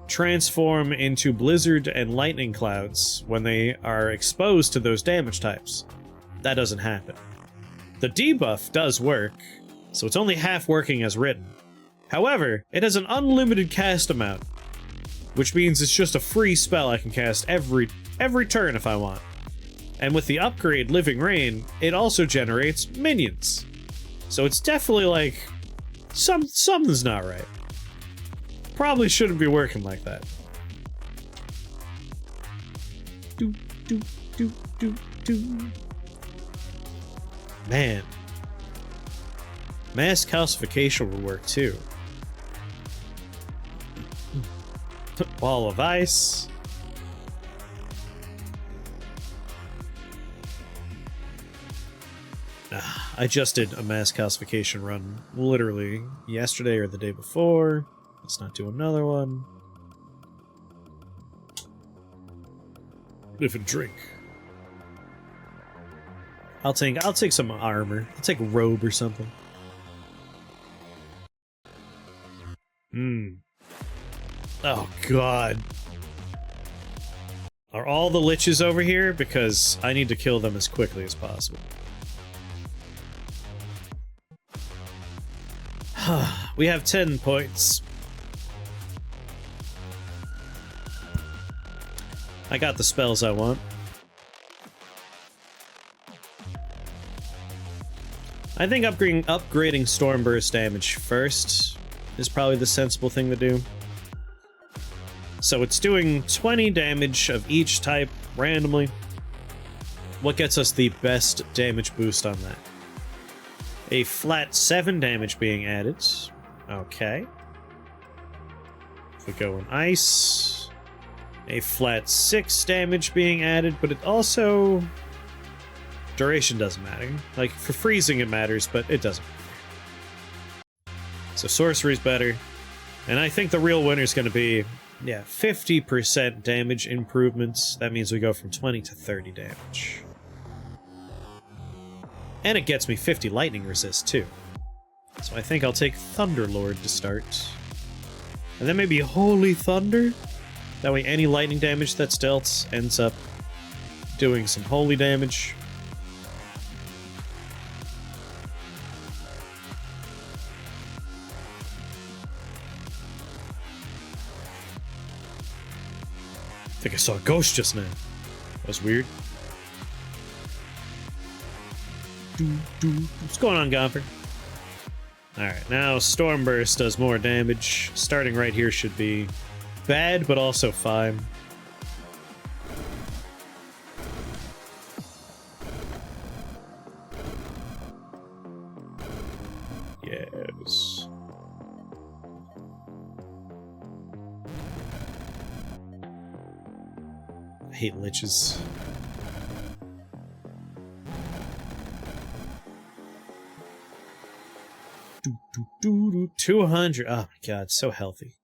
transform into blizzard and lightning clouds when they are exposed to those damage types. That doesn't happen. The debuff does work, so it's only half working as written. However, it has an unlimited cast amount, which means it's just a free spell I can cast every turn if I want. And with the upgrade Living Rain, it also generates minions. So it's definitely like, something's not right. Probably shouldn't be working like that. Man. Mass calcification will work too. Wall of ice. I just did a mass calcification run literally yesterday or the day before. Let's not do another one. Live and drink. I'll take some armor. I'll take a robe or something. Oh god. Are all the liches over here? Because I need to kill them as quickly as possible. We have 10 points. I got the spells I want. I think upgrading Stormburst damage first is probably the sensible thing to do. So it's doing 20 damage of each type randomly. What gets us the best damage boost on that? A flat 7 damage being added. Okay. If we go in ice, a flat 6 damage being added, but it also... duration doesn't matter. Like, for freezing it matters, but it doesn't matter. So sorcery's better. And I think the real winner's gonna be, yeah, 50% damage improvements. That means we go from 20 to 30 damage. And it gets me 50 lightning resist, too. So I think I'll take Thunderlord to start. And then maybe Holy Thunder? That way any lightning damage that's dealt ends up doing some holy damage. I think I saw a ghost just now. That was weird. What's going on, Gomper? Alright, now Stormburst does more damage. Starting right here should be bad, but also fine. Yes. hate liches. Do, do, do, do. 200. Oh my god, so healthy.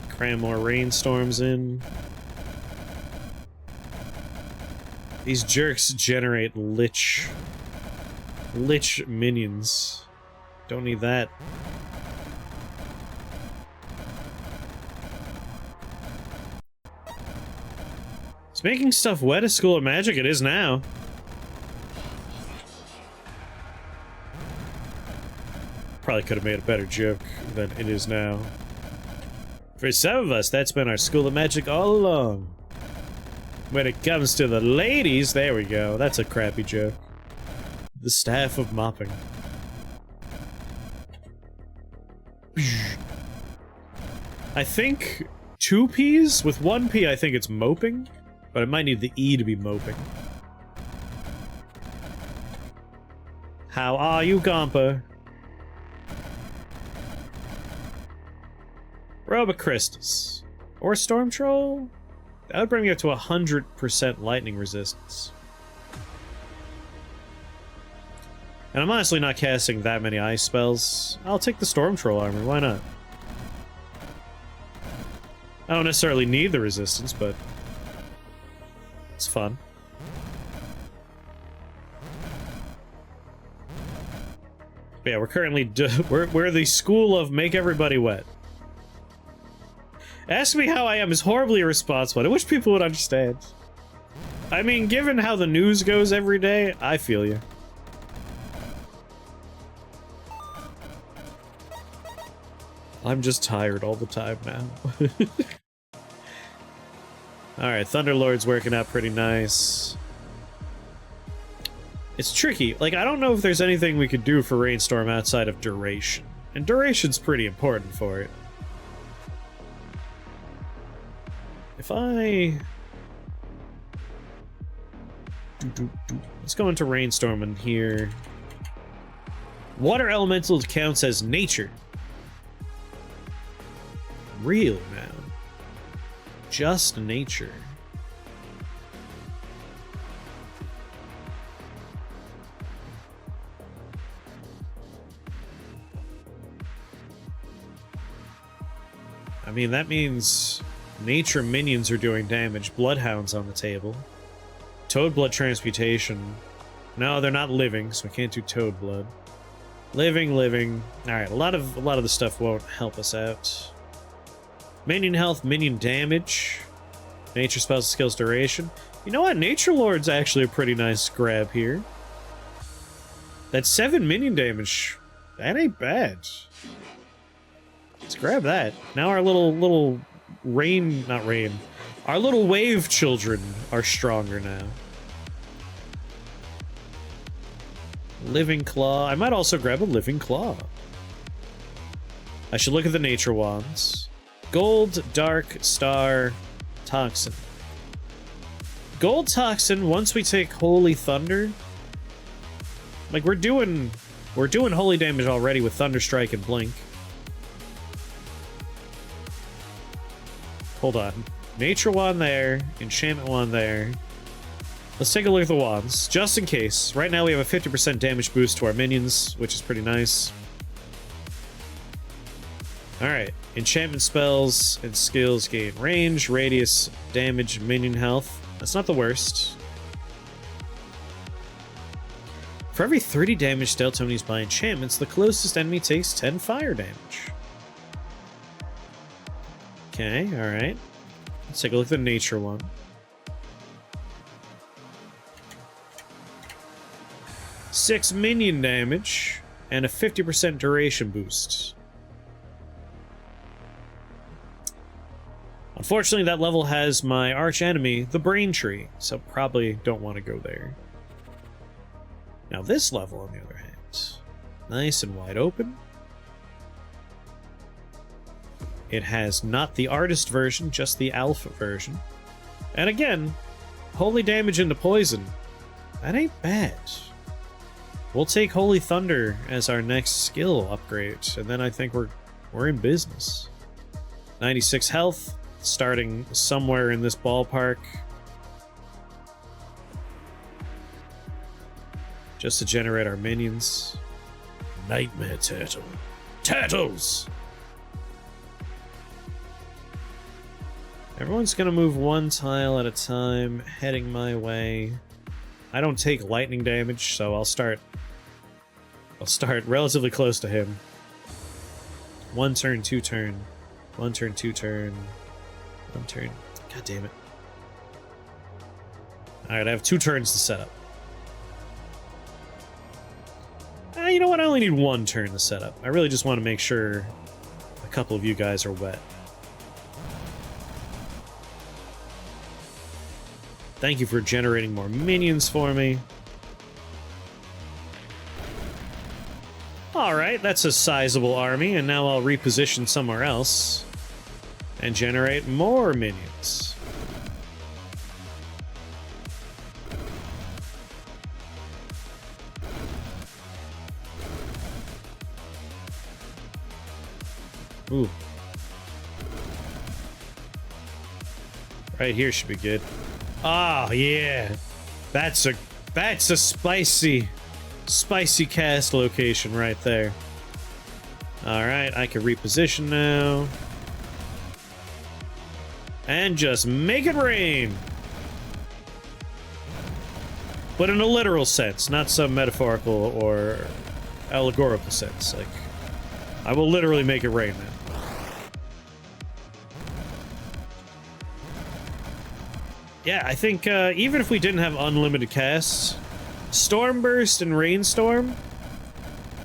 Cram more rainstorms in. These jerks generate lich minions. Don't need that. Is making stuff wet a school of magic? It is now. Probably could have made a better joke than it is now. For some of us, that's been our school of magic all along. When it comes to the ladies, there we go. That's a crappy joke. The staff of mopping. I think 2 P's? With 1 P, I think it's moping. But I might need the E to be moping. How are you, Gompa? Robocrystals. Or Storm Troll? That would bring me up to 100% lightning resistance. And I'm honestly not casting that many ice spells. I'll take the Storm Troll armor, why not? I don't necessarily need the resistance, but it's fun. But yeah, we're currently we're the school of make everybody wet. Ask me how I am is horribly irresponsible. I wish people would understand. I mean, given how the news goes every day, I feel you. I'm just tired all the time now. Alright, Thunderlord's working out pretty nice. It's tricky. Like, I don't know if there's anything we could do for Rainstorm outside of duration. And duration's pretty important for it. If I... Let's go into Rainstorm in here. Water Elemental counts as nature. Really, man? Just nature. I mean, that means nature minions are doing damage. Bloodhound's on the table. Toadblood Transmutation. No, they're not living, so we can't do Toadblood. Living. Alright, a lot of the stuff won't help us out. Minion health, minion damage. Nature spells, skills, duration. You know what? Nature Lord's actually a pretty nice grab here. That's 7 minion damage. That ain't bad. Let's grab that. Now our little rain, not rain, our little wave children are stronger now. Living Claw. I might also grab a Living Claw. I should look at the nature wands. Gold, Dark, Star, Toxin. Gold Toxin, once we take Holy Thunder, like we're doing holy damage already with Thunderstrike and Blink. Hold on. Nature wand there, enchantment wand there. Let's take a look at the wands, just in case. Right now we have a 50% damage boost to our minions, which is pretty nice. Alright, enchantment spells and skills gain range, radius, damage, minion health. That's not the worst. For every 30 damage dealt to enemies by enchantments, the closest enemy takes 10 fire damage. Okay, alright. Let's take a look at the nature one. Six minion damage and a 50% duration boost. Unfortunately, that level has my arch enemy, the Brain Tree, so probably don't want to go there. Now this level, on the other hand, nice and wide open. It has not the artist version, just the alpha version. And again, holy damage into poison. That ain't bad. We'll take Holy Thunder as our next skill upgrade, and then I think we're in business. 96 health, starting somewhere in this ballpark. Just to generate our minions. Nightmare Turtle. Turtles! Everyone's gonna move one tile at a time, heading my way. I don't take lightning damage, so I'll start relatively close to him. 1 turn, 2 turn. 1 turn, 2 turn. 1 turn. God damn it. Alright, I have 2 turns to set up. You know what? I only need 1 turn to set up. I really just want to make sure a couple of you guys are wet. Thank you for generating more minions for me. Alright, that's a sizable army, and now I'll reposition somewhere else and generate more minions. Ooh. Right here should be good. Oh, yeah. That's a spicy cast location right there. Alright, I can reposition now. And just make it rain! But in a literal sense, not some metaphorical or allegorical sense. Like, I will literally make it rain, man. Yeah, I think even if we didn't have unlimited casts, Stormburst and Rainstorm,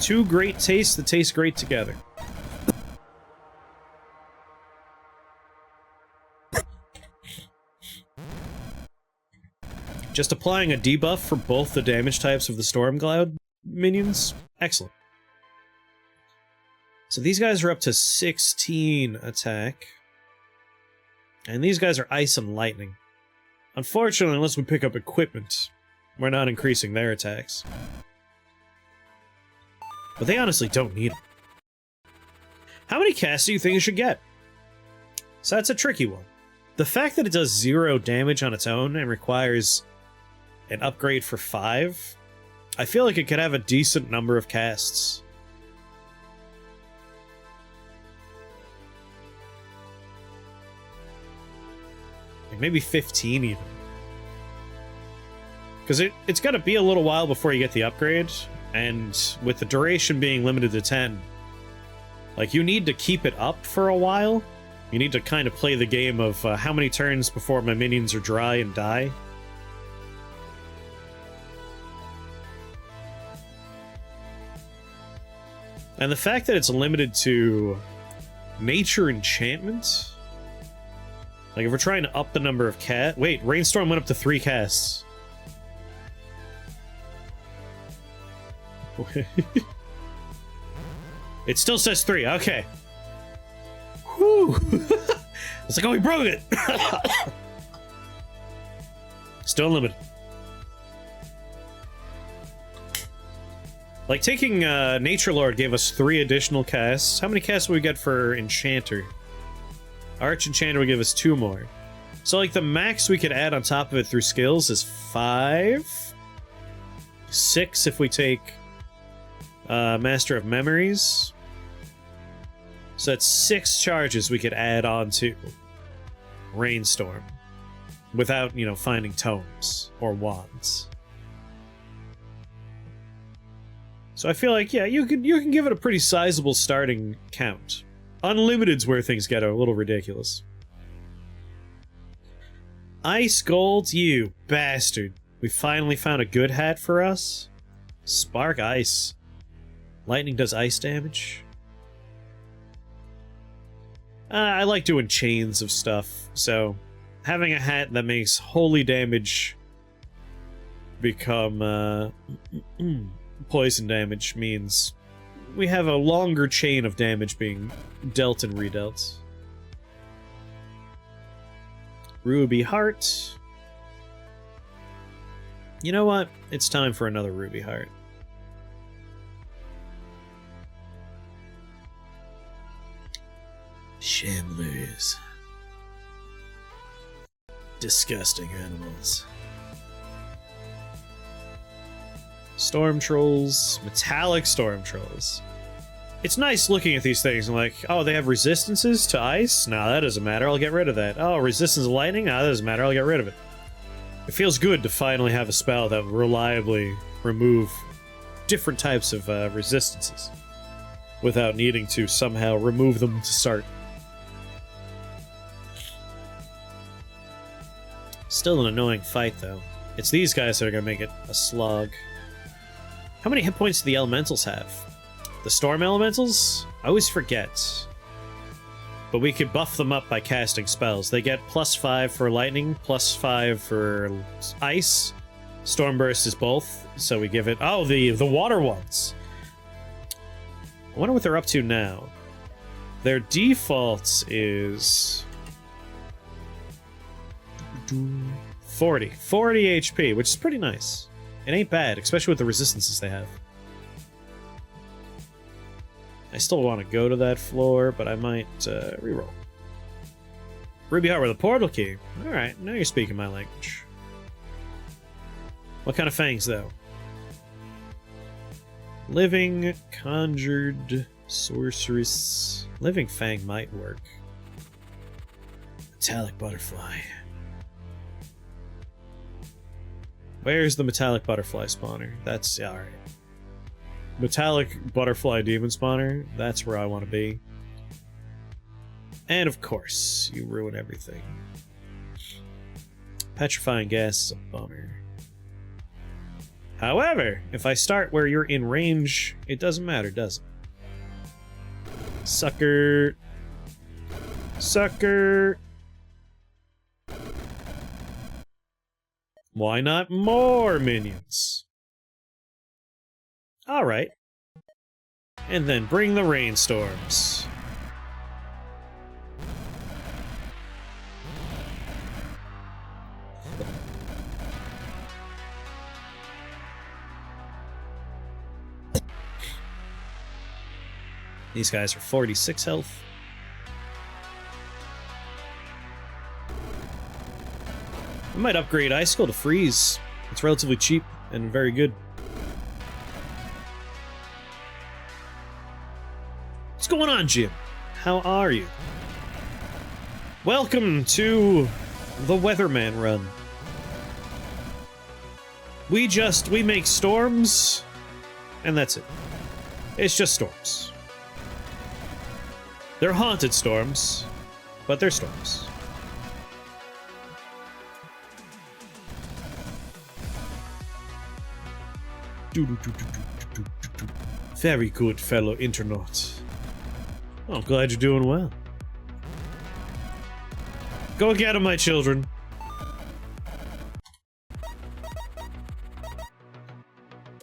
2 great tastes that taste great together. Just applying a debuff for both the damage types of the Stormcloud minions. Excellent. So these guys are up to 16 attack. And these guys are ice and lightning. Unfortunately, unless we pick up equipment, we're not increasing their attacks. But they honestly don't need them. How many casts do you think it should get? So that's a tricky one. The fact that it does 0 damage on its own and requires an upgrade for 5, I feel like it could have a decent number of casts. Like maybe 15 even. Because it's got to be a little while before you get the upgrade, and with the duration being limited to 10, like, you need to keep it up for a while. You need to kind of play the game of how many turns before my minions are dry and die. And the fact that it's limited to nature enchantments. Like, if we're trying to up the number of wait, Rainstorm went up to 3 casts. It still says 3, okay. Whew. It's like, oh, we broke it! Still limited. Like, taking Nature Lord gave us 3 additional casts. How many casts would we get for Enchanter? Arch Enchanter would give us 2 more. So, like, the max we could add on top of it through skills is 5? 6 if we take Master of Memories. So that's 6 charges we could add on to Rainstorm without, you know, finding tomes or wands. So I feel like, yeah, you can give it a pretty sizable starting count. Unlimited's where things get a little ridiculous. Ice Gold, you bastard. We finally found a good hat for us. Spark Ice. Lightning does ice damage. I like doing chains of stuff, so having a hat that makes holy damage become poison damage means we have a longer chain of damage being dealt and redealt. Ruby Heart. You know what? It's time for another Ruby Heart. Shamblers. Disgusting animals. Storm trolls. Metallic storm trolls. It's nice looking at these things and like, oh, they have resistances to ice? No, that doesn't matter. I'll get rid of that. Oh, resistance to lightning? No, that doesn't matter. I'll get rid of it. It feels good to finally have a spell that will reliably remove different types of resistances without needing to somehow remove them to start. Still an annoying fight, though. It's these guys that are going to make it a slog. How many hit points do the elementals have? The storm elementals? I always forget. But we could buff them up by casting spells. They get +5 for lightning, +5 for ice. Storm burst is both, so we give it... Oh, the water ones! I wonder what they're up to now. Their default is... 40 HP, which is pretty nice. It ain't bad, especially with the resistances they have. I still want to go to that floor, but I might reroll. Ruby Heart with a portal key. Alright, now you're speaking my language. What kind of fangs, though? Living, conjured, sorceress. Living fang might work. Metallic butterfly. Where's the metallic butterfly spawner? That's alright. Metallic butterfly demon spawner, that's where I want to be. And of course, you ruin everything. Petrifying gas is a bummer. However, if I start where you're in range, it doesn't matter, does it? Sucker. Sucker. Why not more minions? Alright. And then bring the rainstorms. These guys are 46 health. I might upgrade Icicle to Freeze. It's relatively cheap and very good. What's going on, Jim? How are you? Welcome to the Weatherman run. We make storms, and that's it. It's just storms. They're haunted storms, but they're storms. Very good, fellow internaut. Oh, I'm glad you're doing well. Go get him, my children.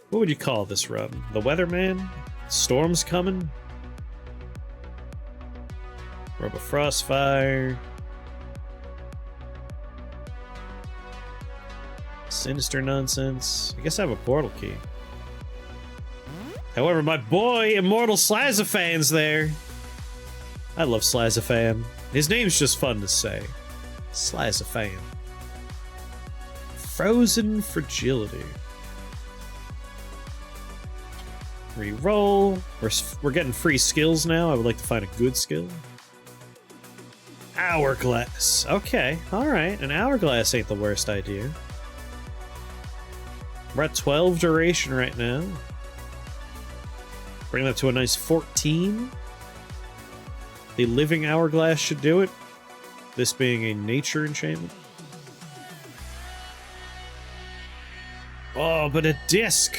What would you call this run? The Weatherman? Storms coming? Robo Frostfire. Sinister nonsense. I guess I have a portal key. However, my boy, Immortal Slazophan's there. I love Slazophan. His name's just fun to say. Slazophan. Frozen Fragility. Reroll. We're getting free skills now. I would like to find a good skill. Hourglass. Okay, alright. An hourglass ain't the worst idea. We're at 12 duration right now. Bring that to a nice 14. The living hourglass should do it. This being a nature enchantment. Oh, but a disc!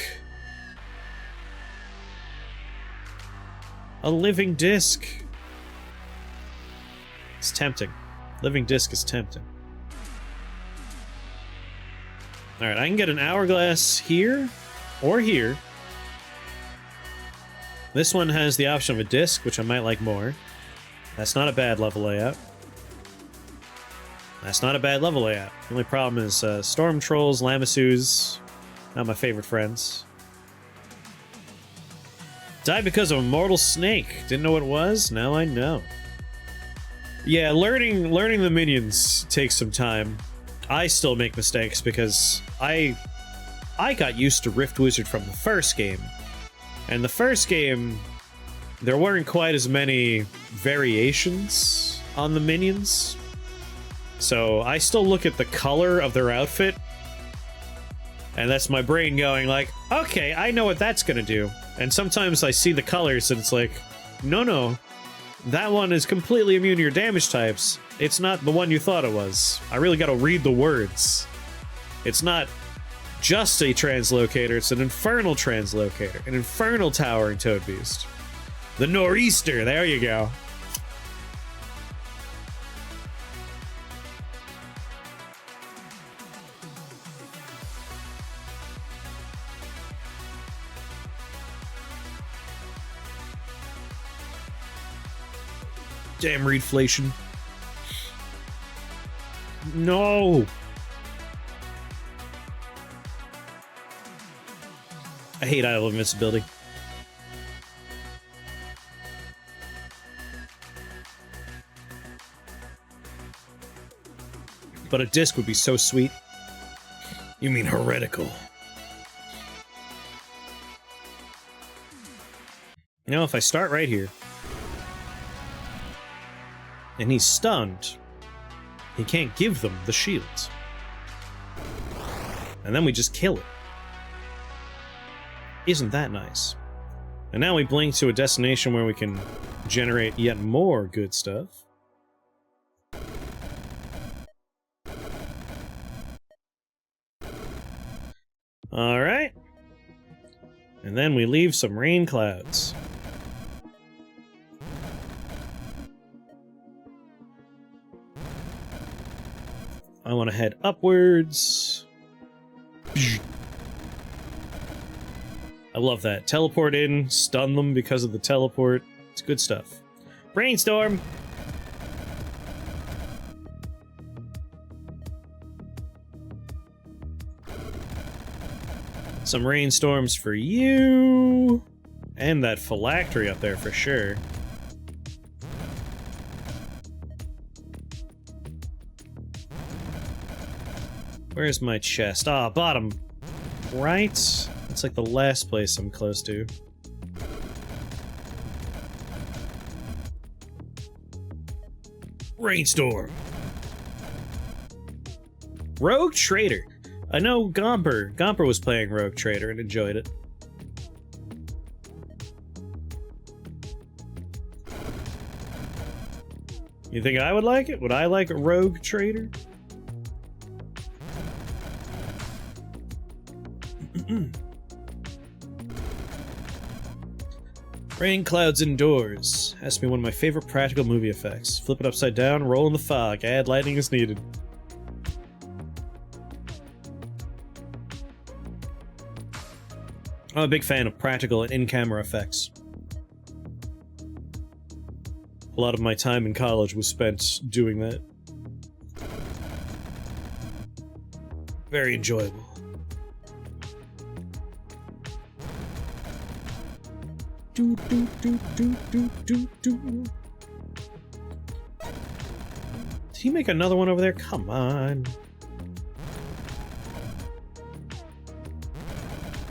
A living disc! It's tempting. Living disc is tempting. Alright, I can get an hourglass here, or here. This one has the option of a disc, which I might like more. That's not a bad level layout. That's not a bad level layout. The only problem is Storm Trolls, Lamasu's, not my favorite friends. Died because of a mortal snake. Didn't know what it was? Now I know. Yeah, learning the minions takes some time. I still make mistakes because I got used to Rift Wizard from the first game. And the first game, there weren't quite as many variations on the minions. So I still look at the color of their outfit, and that's my brain going like, okay, I know what that's gonna do. And sometimes I see the colors and it's like, no, that one is completely immune to your damage types. It's not the one you thought it was. I really gotta read the words. It's not just a translocator, it's an infernal translocator. An infernal towering toad beast. The Nor'easter, there you go. Damn readflation. No! I hate Idle Invincibility. But a disc would be so sweet. You mean heretical. You know, if I start right here, and he's stunned, he can't give them the shields. And then we just kill it. Isn't that nice? And now we blink to a destination where we can generate yet more good stuff. Alright. And then we leave some Rainclouds. I want to head upwards. I love that. Teleport in, stun them because of the teleport. It's good stuff. Brainstorm! Some rainstorms for you! And that phylactery up there for sure. Where's my chest? Ah, bottom right? It's like the last place I'm close to. Rainstorm! Rogue Trader! I know Gomper. Gomper was playing Rogue Trader and enjoyed it. You think I would like it? Would I like a Rogue Trader? Rainclouds indoors. Has to be one of my favorite practical movie effects. Flip it upside down, roll in the fog, add lightning as needed. I'm a big fan of practical and in-camera effects. A lot of my time in college was spent doing that. Very enjoyable. Do, do, do, do, do, do, do. Did he make another one over there? Come on.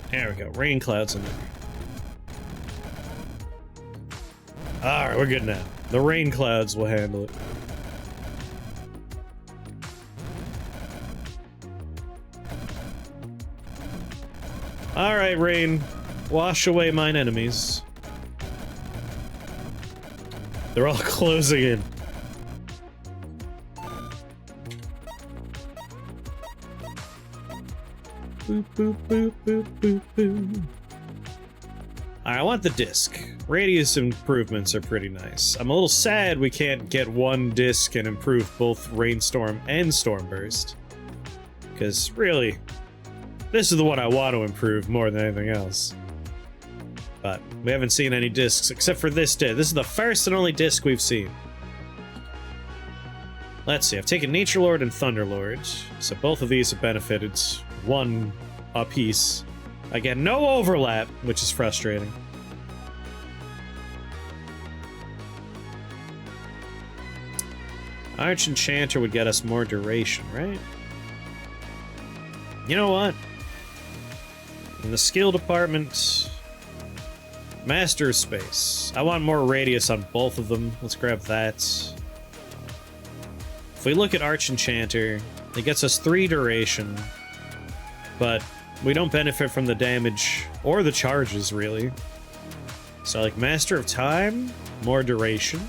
There we go. Rainclouds in there. Alright, we're good now. The Rainclouds will handle it. Alright, Rain. Wash away mine enemies. They're all closing in. Boop, boop, boop, boop, boop, boop. Alright, I want the disc. Radius improvements are pretty nice. I'm a little sad we can't get one disc and improve both Rainstorm and Stormburst. Because, really, this is the one I want to improve more than anything else. But we haven't seen any discs except for this disc. This is the first and only disc we've seen. Let's see, I've taken Nature Lord and Thunderlord, so both of these have benefited one apiece. I get no overlap, which is frustrating. Arch Enchanter would get us more duration, right? You know what? In the skill department... Master of Space. I want more radius on both of them. Let's grab that. If we look at Arch Enchanter, it gets us 3 duration, but we don't benefit from the damage or the charges, really. So, like, Master of Time, more duration.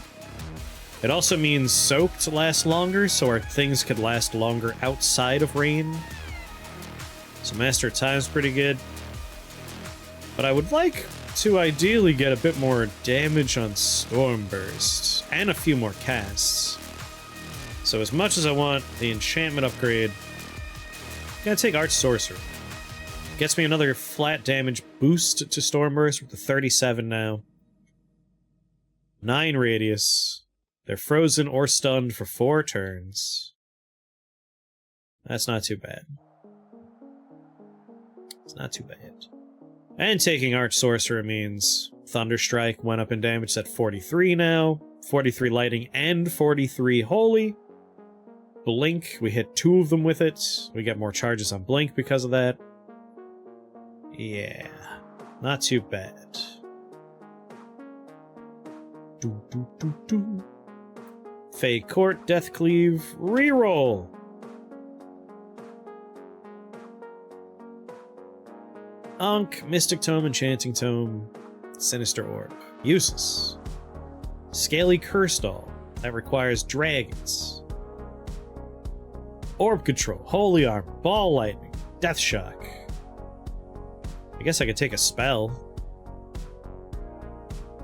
It also means Soaked lasts longer, so our things could last longer outside of rain. So Master of Time's pretty good. But I would like to ideally get a bit more damage on Stormburst, and a few more casts. So as much as I want the enchantment upgrade, I'm gonna take Arch Sorcerer. Gets me another flat damage boost to Stormburst with the 37 now. 9 radius. They're frozen or stunned for 4 turns. That's not too bad. It's not too bad. And taking Arch Sorcerer means Thunderstrike went up in damage at 43 now. 43 Lightning and 43 Holy. Blink, we hit 2 of them with it. We get more charges on Blink because of that. Yeah, not too bad. Fade Court, Death Cleave, reroll! Ankh, Mystic Tome, Enchanting Tome, Sinister Orb. Useless. Scaly Curse-Doll. That requires dragons. Orb Control, Holy Armor, Ball Lightning, Death Shock. I guess I could take a spell.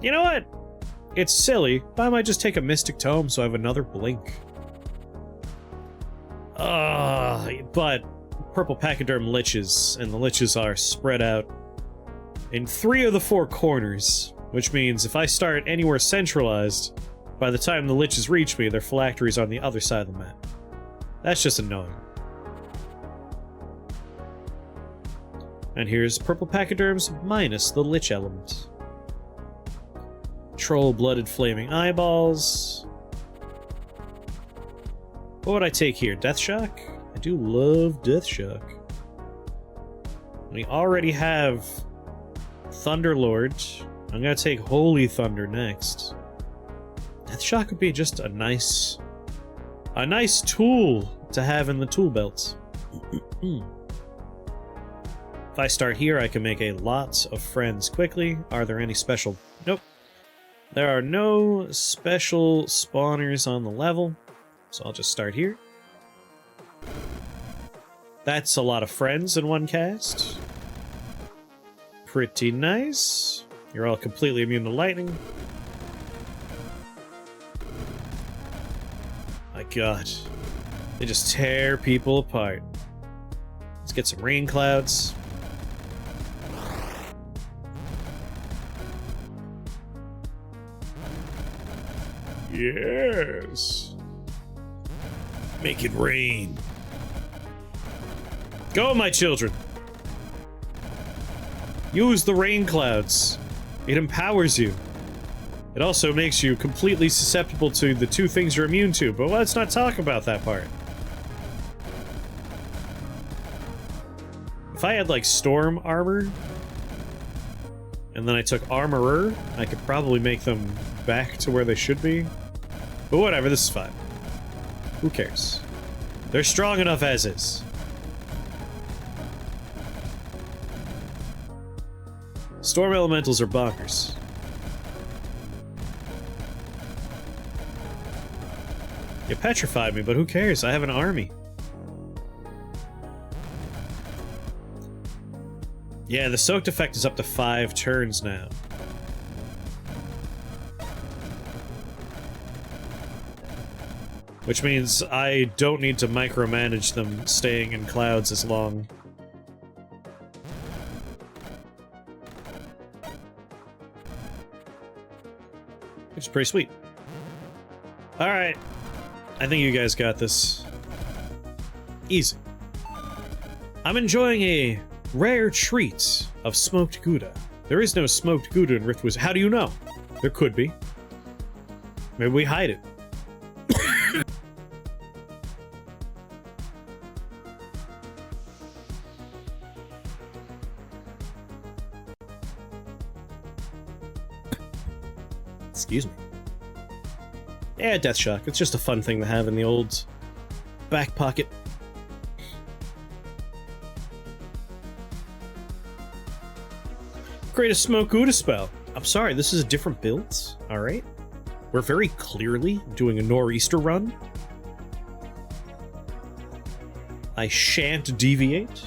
You know what? It's silly, but I might just take a Mystic Tome so I have another Blink. But Purple Pachyderm Liches, and the Liches are spread out in 3 of the 4 corners, which means if I start anywhere centralized, by the time the Liches reach me, their phylacteries are on the other side of the map. That's just annoying. And here's Purple Pachyderms minus the Lich element. Troll-blooded flaming eyeballs. What would I take here? Death Shock? I do love Death Shock. We already have Thunderlord. I'm gonna take Holy Thunder next. Death Shock would be just a nice tool to have in the tool belt. If I start here, I can make a lot of friends quickly. Are there any special... Nope. There are no special spawners on the level, so I'll just start here. That's a lot of friends in one cast. Pretty nice. You're all completely immune to lightning. My god. They just tear people apart. Let's get some Rainclouds. Yes. Make it rain. Go, my children. Use the Rainclouds. It empowers you. It also makes you completely susceptible to the 2 things you're immune to, but let's not talk about that part. If I had, like, Storm Armor, and then I took Armorer, I could probably make them back to where they should be. But whatever, this is fine. Who cares? They're strong enough as is. Storm Elementals are bonkers. You petrified me, but who cares? I have an army. Yeah, the soaked effect is up to 5 turns now. Which means I don't need to micromanage them staying in clouds as long. Which is pretty sweet. Alright. I think you guys got this. Easy. I'm enjoying a rare treat of smoked Gouda. There is no smoked Gouda in Rift Wizard. How do you know? There could be. Maybe we hide it. Excuse me. Yeah, Death Shock. It's just a fun thing to have in the old back pocket. Greatest Smoke Gouda spell. I'm sorry, this is a different build. Alright. We're very clearly doing a nor'easter run. I shan't deviate.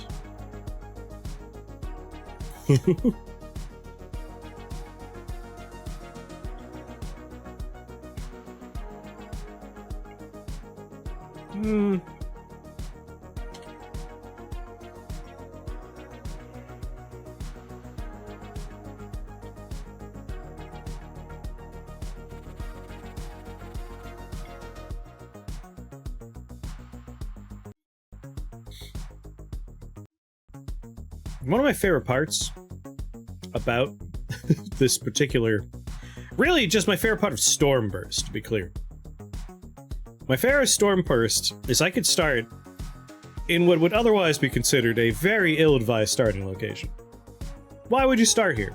One of my favorite parts about this particular... Really, just my favorite part of Stormburst, to be clear. My favorite Stormburst is I could start in what would otherwise be considered a very ill-advised starting location. Why would you start here?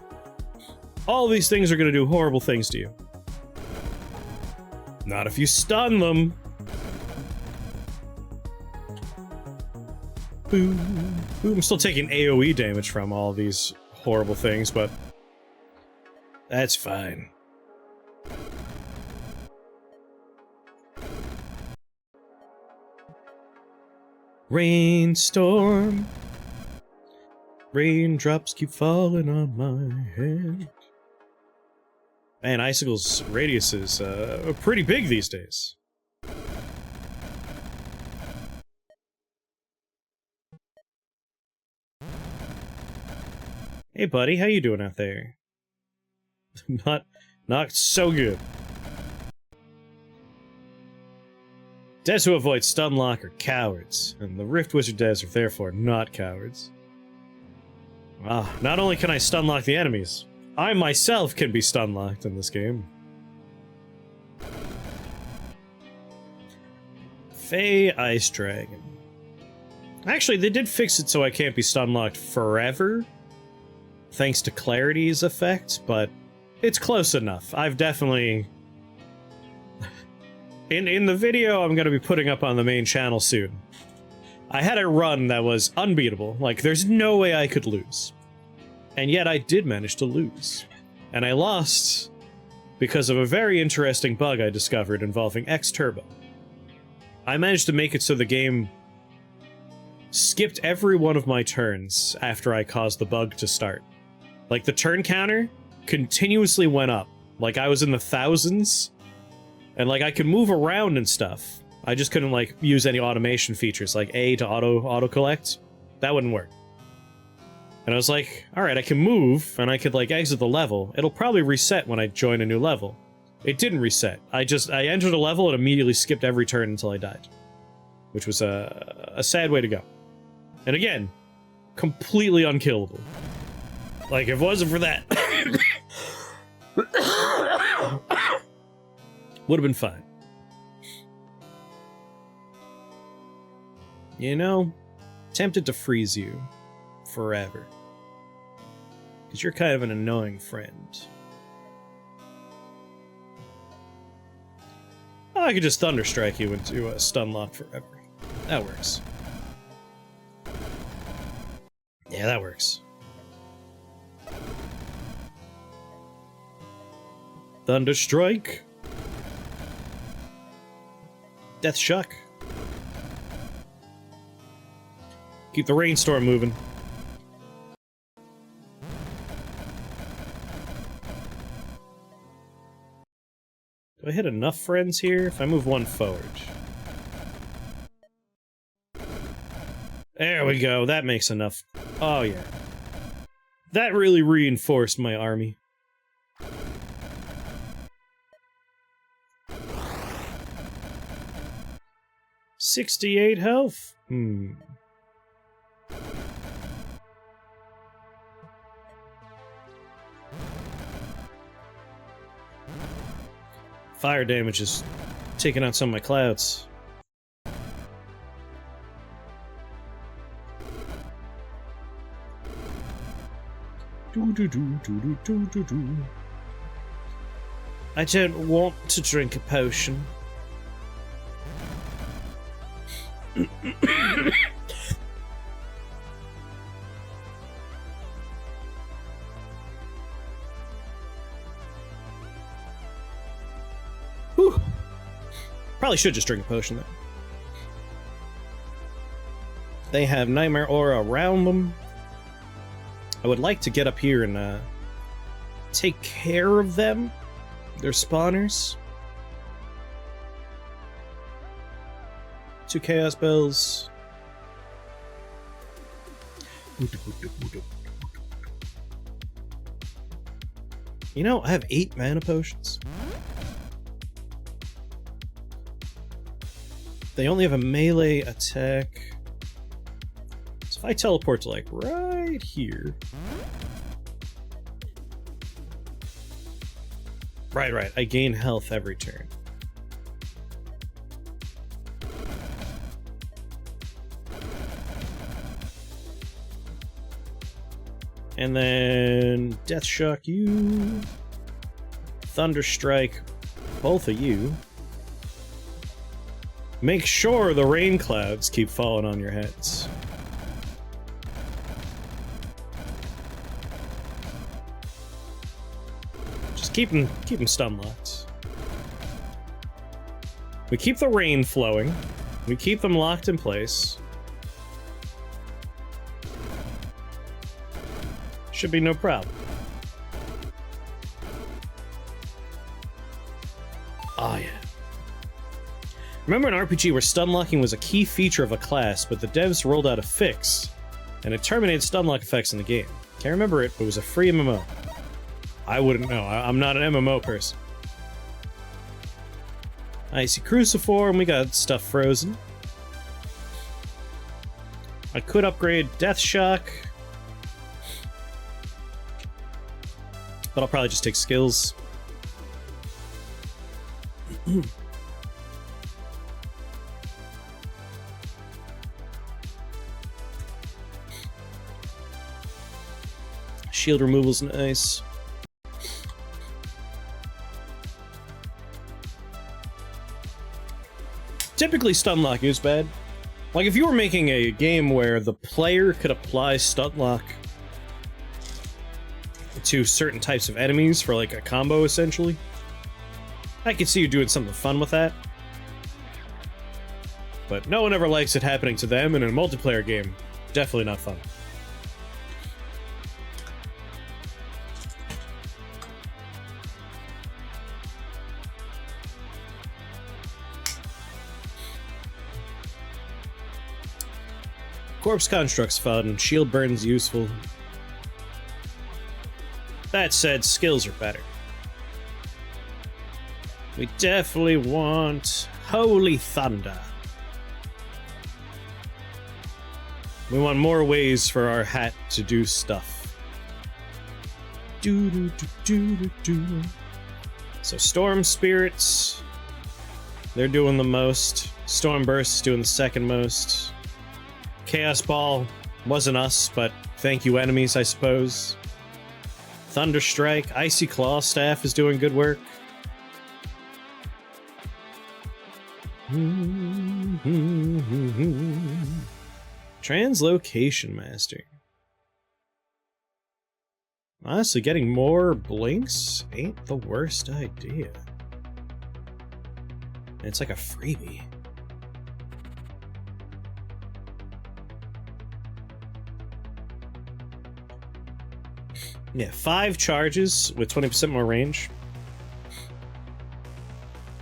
All these things are going to do horrible things to you. Not if you stun them. Boom. Ooh, I'm still taking AoE damage from all these horrible things, but that's fine. Rainstorm. Raindrops keep falling on my head. Man, Icicle's radius is pretty big these days. Hey buddy, how you doing out there? Not so good. Devs who avoid stunlock are cowards, and the Rift Wizard devs are therefore not cowards. Ah, not only can I stunlock the enemies, I myself can be stunlocked in this game. Fey Ice Dragon. Actually, they did fix it so I can't be stunlocked forever, thanks to Clarity's effect, but it's close enough. I've definitely... In the video I'm gonna be putting up on the main channel soon, I had a run that was unbeatable. Like, there's no way I could lose. And yet I did manage to lose. And I lost because of a very interesting bug I discovered involving X-Turbo. I managed to make it so the game skipped every one of my turns after I caused the bug to start. Like, the turn counter continuously went up. Like, I was in the thousands, and, like, I could move around and stuff. I just couldn't, like, use any automation features, like A to auto-collect. That wouldn't work. And I was like, alright, I can move, and I could, like, exit the level. It'll probably reset when I join a new level. It didn't reset. I entered a level and immediately skipped every turn until I died. Which was a sad way to go. And again, completely unkillable. Like, if it wasn't for that... would have been fine. You know, tempted to freeze you forever. Because you're kind of an annoying friend. Oh, I could just Thunderstrike you into a Stunlock forever. That works. Yeah, that works. Thunderstrike. Death Shock. Keep the rainstorm moving. Do I hit enough friends here? If I move one forward. There we go, that makes enough. Oh yeah. That really reinforced my army. $68 health? Fire damage is taking out some of my clouds. I don't want to drink a potion. Whew. Probably should just drink a potion, though. They have Nightmare Aura around them. I would like to get up here and take care of them. Their spawners. 2 Chaos Bells. You know, I have 8 mana potions. They only have a melee attack. So if I teleport to, like, right here... Right, I gain health every turn. And then Death Shock you. Thunder Strike both of you. Make sure the rain clouds keep falling on your heads. Just keep them stun locked. We keep the rain flowing. We keep them locked in place. Should be no problem. Oh, yeah. Remember in RPG where stun locking was a key feature of a class, but the devs rolled out a fix, and it terminated stun lock effects in the game. Can't remember it, but it was a free MMO. I wouldn't know. I'm not an MMO person. Icy Cruciform, we got stuff frozen. I could upgrade Death Shock, but I'll probably just take skills. Shield removal's nice. Typically, stun lock is bad. Like, if you were making a game where the player could apply stun lock to certain types of enemies for, like, a combo, essentially, I could see you doing something fun with that. But no one ever likes it happening to them, and in a multiplayer game, definitely not fun. Corpse Construct's fun, Shield Burn's useful. That said, skills are better. We definitely want Holy Thunder. We want more ways for our hat to do stuff. So Storm Spirits, they're doing the most. Storm Burst is doing the second most. Chaos Ball wasn't us, but thank you enemies, I suppose. Thunder Strike, Icy Claw Staff is doing good work. Translocation Master. Honestly, getting more blinks ain't the worst idea. It's like a freebie. Yeah, 5 charges with 20% more range.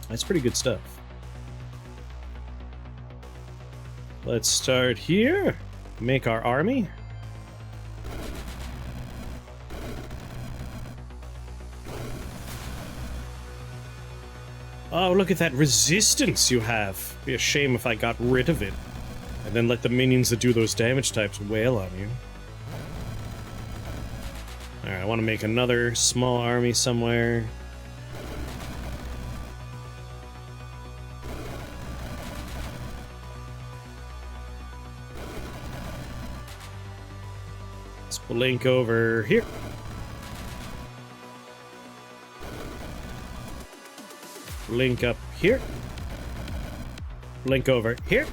That's pretty good stuff. Let's start here. Make our army. Oh, look at that resistance you have. Be a shame if I got rid of it. And then let the minions that do those damage types wail on you. Alright, I want to make another small army somewhere. Let's blink over here. Blink up here. Blink over here.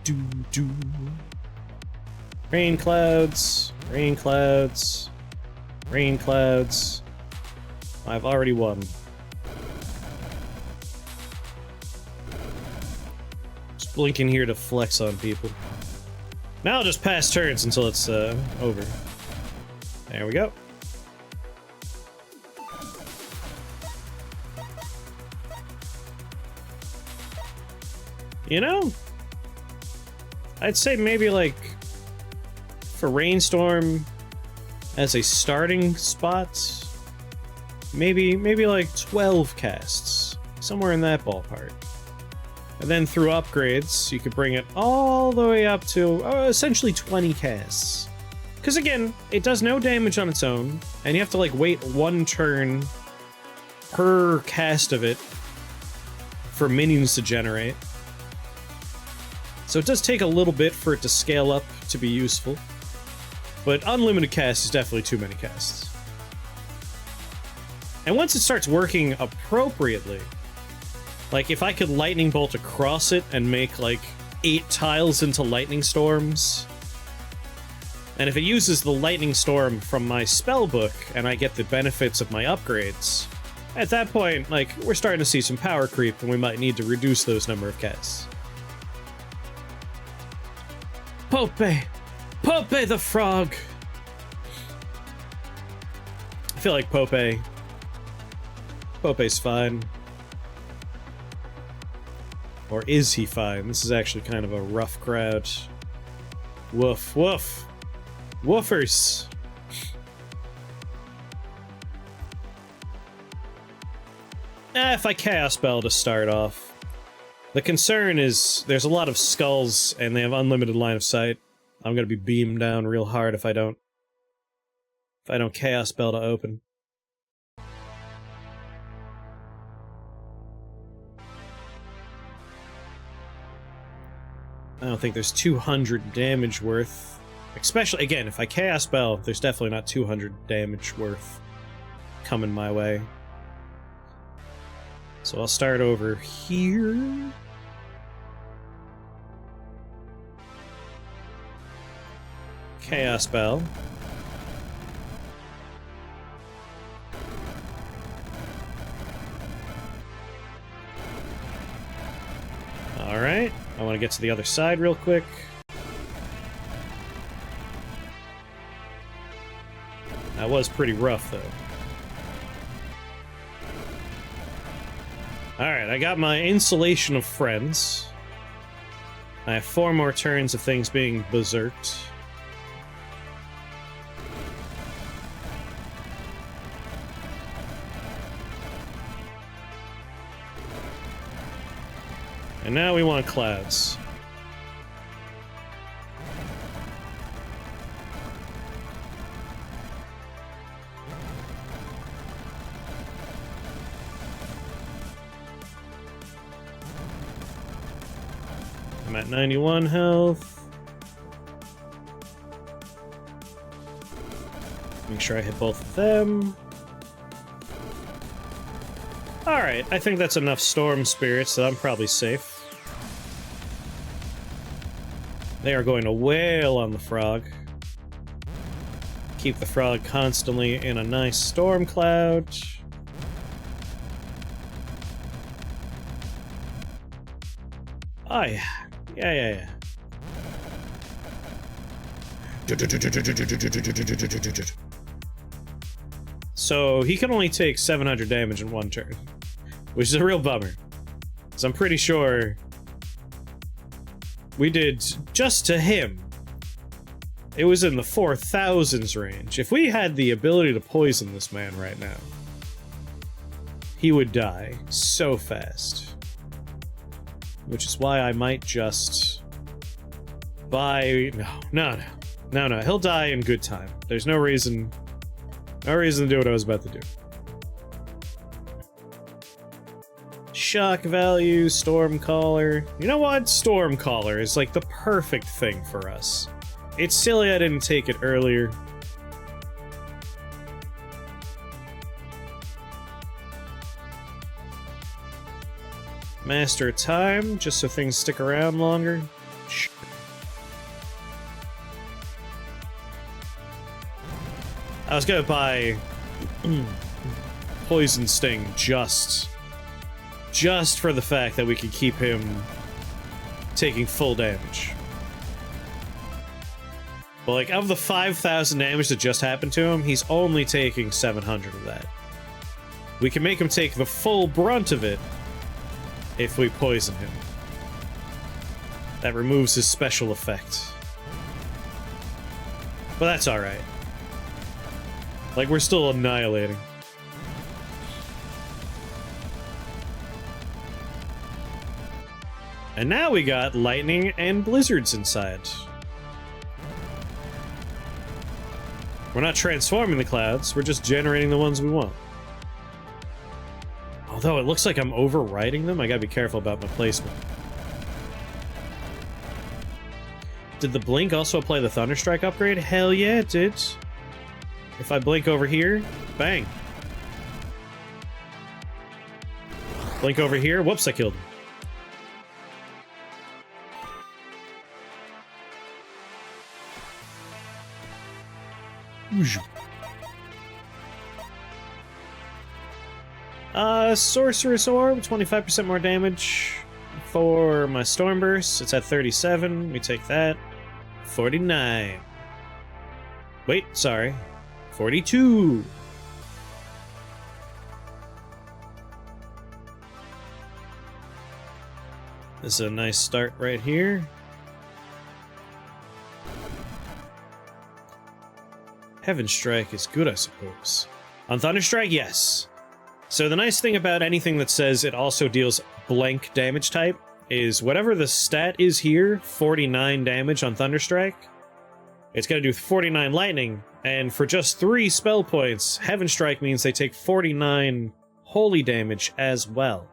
Do. Rain clouds. Rain clouds. Rain clouds. I've already won. Just blinking here to flex on people. Now I'll just pass turns until it's over. There we go. You know, I'd say maybe like for Rainstorm as a starting spot, maybe like 12 casts, somewhere in that ballpark. And then through upgrades, you could bring it all the way up to essentially 20 casts. Because again, it does no damage on its own, and you have to like wait one turn per cast of it for minions to generate. So it does take a little bit for it to scale up to be useful. But unlimited casts is definitely too many casts. And once it starts working appropriately, like if I could lightning bolt across it and make like 8 tiles into lightning storms, and if it uses the lightning storm from my spellbook and I get the benefits of my upgrades, at that point, like, we're starting to see some power creep and we might need to reduce those number of casts. Pope! Pope the frog! I feel like Pope's fine. Or is he fine? This is actually kind of a rough crowd. Woof, woof. Woofers! If I Chaos Spell to start off. The concern is there's a lot of skulls and they have unlimited line of sight. I'm gonna be beamed down real hard if I don't Chaos Spell to open. I don't think there's 200 damage worth. Especially, again, if I Chaos Spell, there's definitely not 200 damage worth coming my way. So I'll start over here. Chaos Spell. Alright, I want to get to the other side real quick. That was pretty rough, though. Alright, I got my Insulation of Friends. I have 4 more turns of things being berserked. And now we want clouds. I'm at 91 health. Make sure I hit both of them. Alright, I think that's enough storm spirits that I'm probably safe. They are going to wail on the frog. Keep the frog constantly in a nice storm cloud. Oh yeah. Yeah. So he can only take 700 damage in one turn, which is a real bummer. Because I'm pretty sure we did, just to him, it was in the 4,000s range. If we had the ability to poison this man right now, he would die so fast. Which is why I might just buy... No. He'll die in good time. There's no reason to do what I was about to do. Shock value, Stormcaller. You know what? Stormcaller is like the perfect thing for us. It's silly I didn't take it earlier. Master time, just so things stick around longer. I was gonna buy Poison Sting just for the fact that we could keep him taking full damage. But like, of the 5,000 damage that just happened to him, he's only taking 700 of that. We can make him take the full brunt of it if we poison him. That removes his special effect. But that's alright. Like, we're still annihilating. And now we got lightning and blizzards inside. We're not transforming the clouds, we're just generating the ones we want. Although it looks like I'm overriding them, I gotta be careful about my placement. Did the blink also apply the Thunderstrike upgrade? Hell yeah, it did. If I blink over here, bang. Blink over here, whoops, I killed him. Sorcerer's Orb, 25% more damage for my Storm Burst. It's at 37. We take that. 49. Wait, sorry. 42. This is a nice start right here. Heaven Strike is good, I suppose. On Thunderstrike, yes. So the nice thing about anything that says it also deals blank damage type is whatever the stat is here, 49 damage on Thunderstrike, it's going to do 49 lightning, and for just 3 spell points, Heaven Strike means they take 49 holy damage as well.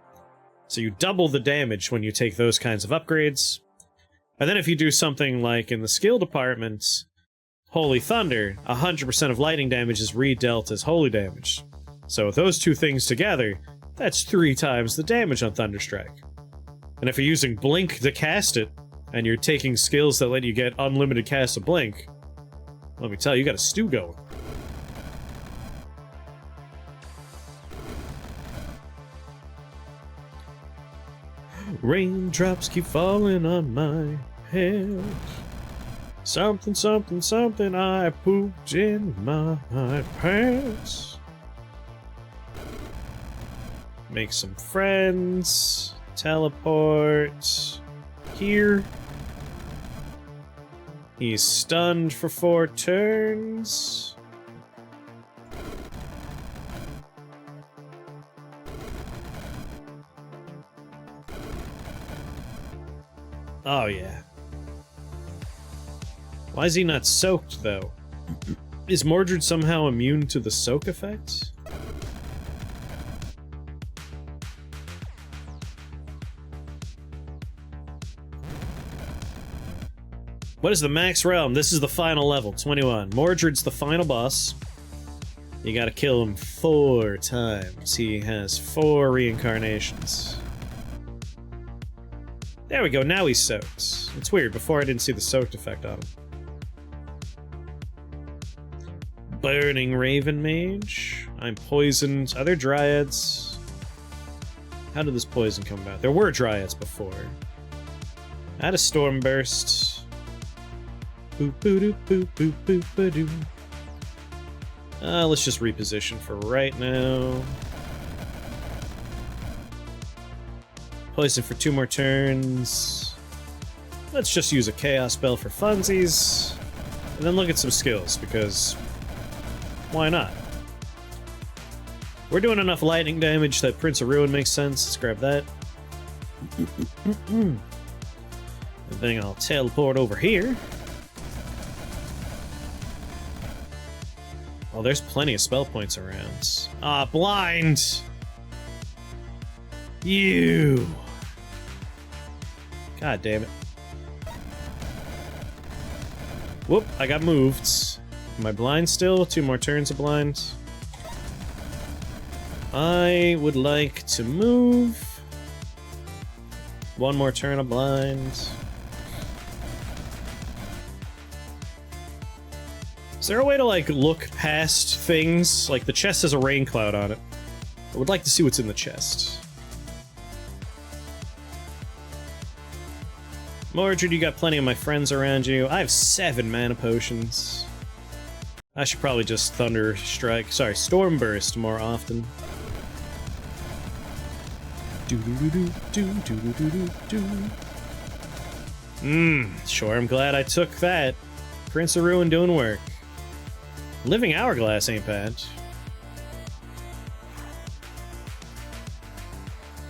So you double the damage when you take those kinds of upgrades. And then if you do something like in the skill department, Holy Thunder, 100% of lightning damage is re-dealt as holy damage. So with those two things together, that's 3 times the damage on Thunderstrike. And if you're using Blink to cast it, and you're taking skills that let you get unlimited casts of Blink, let me tell you, you got a stew going. Raindrops keep falling on my head. Something, something, something, I pooped in my pants. Make some friends. Teleport here. He's stunned for 4 turns. Oh yeah. Why is he not soaked, though? Is Mordred somehow immune to the soak effect? What is the max realm? This is the final level, 21. Mordred's the final boss. You gotta kill him 4 times. He has 4 reincarnations. There we go, now he's soaked. It's weird, before I didn't see the soaked effect on him. Burning Raven Mage. I'm poisoned. Are there dryads? How did this poison come about? There were dryads before. I had a Storm Burst. Boop boop doop boop boop boop ba doo. Let's just reposition for right now. Poison for 2 more turns. Let's just use a Chaos spell for funsies. And then look at some skills, because why not? We're doing enough lightning damage that Prince of Ruin makes sense. Let's grab that. And then I'll teleport over here. Oh, there's plenty of spell points around. Ah, blind! You! God damn it. Whoop, I got moved. Am I blind still? 2 more turns of blind. I would like to move One more turn of blind. Is there a way to, like, look past things? Like, the chest has a Raincloud on it. I would like to see what's in the chest. Mordred, you got plenty of my friends around you. I have 7 mana potions. I should probably just Thunder Strike. Sorry, Storm Burst more often. Sure, I'm glad I took that. Prince of Ruin doing work. Living Hourglass ain't bad.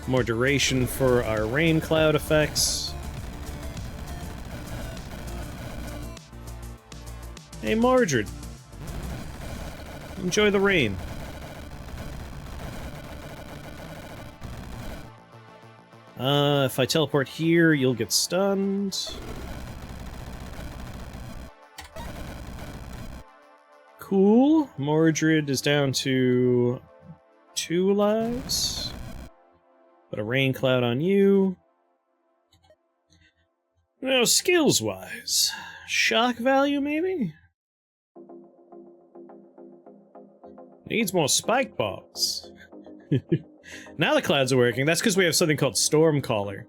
More duration for our Raincloud effects. Hey, Mordred. Enjoy the rain. If I teleport here, you'll get stunned. Cool. Mordred is down to 2 lives. Put a Raincloud on you. Now, skills-wise, shock value, maybe? Needs more spike balls. Now the clouds are working. That's because we have something called Stormcaller.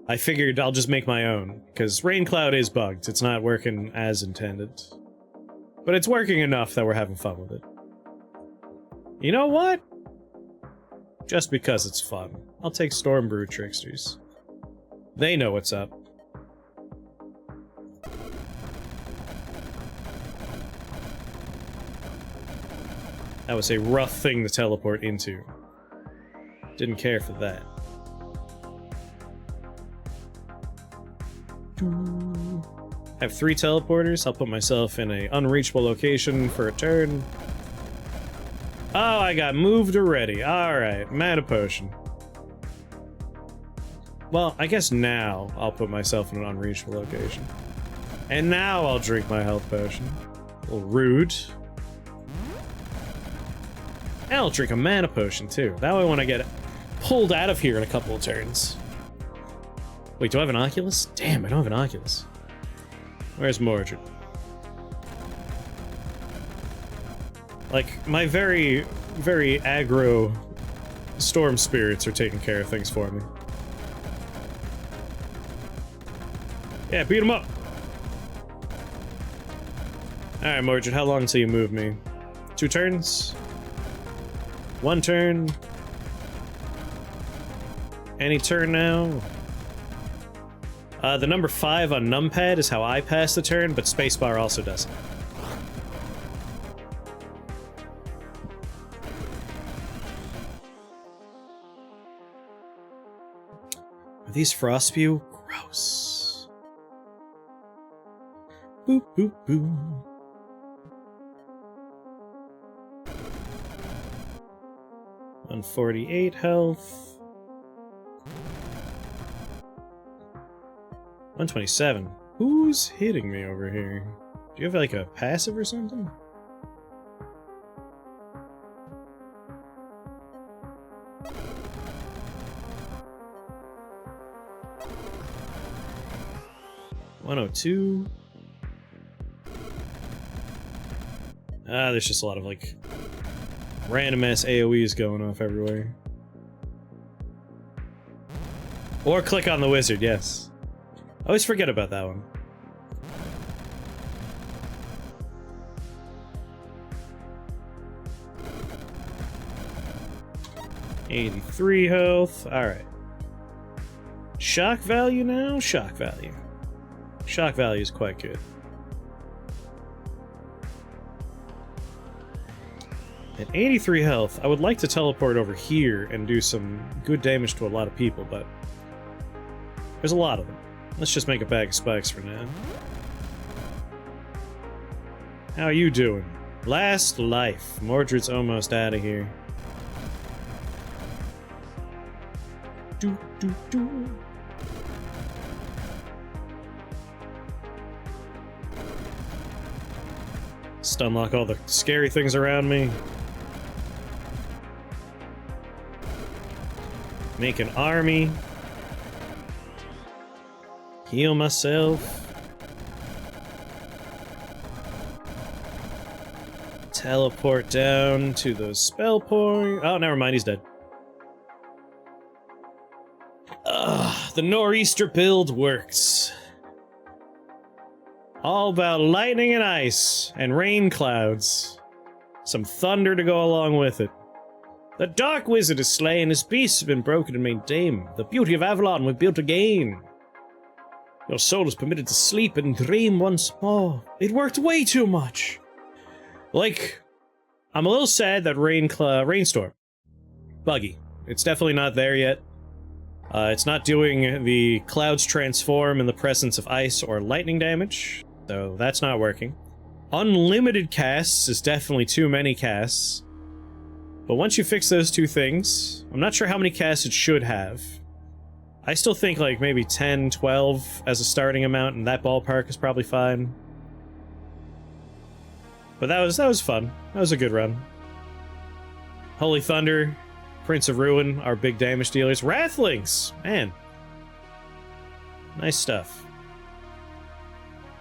I figured I'll just make my own, because Raincloud is bugged. It's not working as intended. But it's working enough that we're having fun with it. You know what? Just because it's fun. I'll take Stormbrew Tricksters. They know what's up. That was a rough thing to teleport into. Didn't care for that. I have 3 teleporters. I'll put myself in an unreachable location for a turn. Oh, I got moved already. Alright, mana potion. Well, I guess now I'll put myself in an unreachable location. And now I'll drink my health potion. A little rude. And I'll drink a mana potion, too. That way when I get pulled out of here in a couple of turns. Wait, do I have an Oculus? Damn, I don't have an Oculus. Where's Mordred? Like, my very, very aggro storm spirits are taking care of things for me. Yeah, beat him up! Alright, Mordred, how long until you move me? 2 turns? 1 turn? Any turn now? The number 5 on numpad is how I pass the turn, but spacebar also does it. Are these Frostspew? Gross. Boop, boop, boop. $148 health. 127. Who's hitting me over here? Do you have like a passive or something? $102. Ah, there's just a lot of like random ass AoEs going off everywhere. Or click on the wizard, yes. I always forget about that one. $83 health. Alright. Shock value now? Shock value. Shock value is quite good. At 83 health, I would like to teleport over here and do some good damage to a lot of people, but there's a lot of them. Let's just make a bag of spikes for now. How are you doing? Last life. Mordred's almost out of here. Do, do, do. Stunlock all the scary things around me. Make an army. Heal myself. Teleport down to those spell points. Oh, never mind, he's dead. Ugh, the Nor'easter build works. All about lightning and ice, and rain clouds. Some thunder to go along with it. The Dark Wizard is slain, his beasts have been broken and made tame. The beauty of Avalon will be built again. Your soul is permitted to sleep and dream once more. It worked way too much. Like, I'm a little sad that Rainstorm. Buggy. It's definitely not there yet. It's not doing the clouds transform in the presence of ice or lightning damage, so that's not working. Unlimited casts is definitely too many casts. But once you fix those two things, I'm not sure how many casts it should have. I still think like maybe 10, 12 as a starting amount, and that ballpark is probably fine. But that was fun. That was a good run. Holy Thunder, Prince of Ruin, our big damage dealers. Wrathlings! Man. Nice stuff.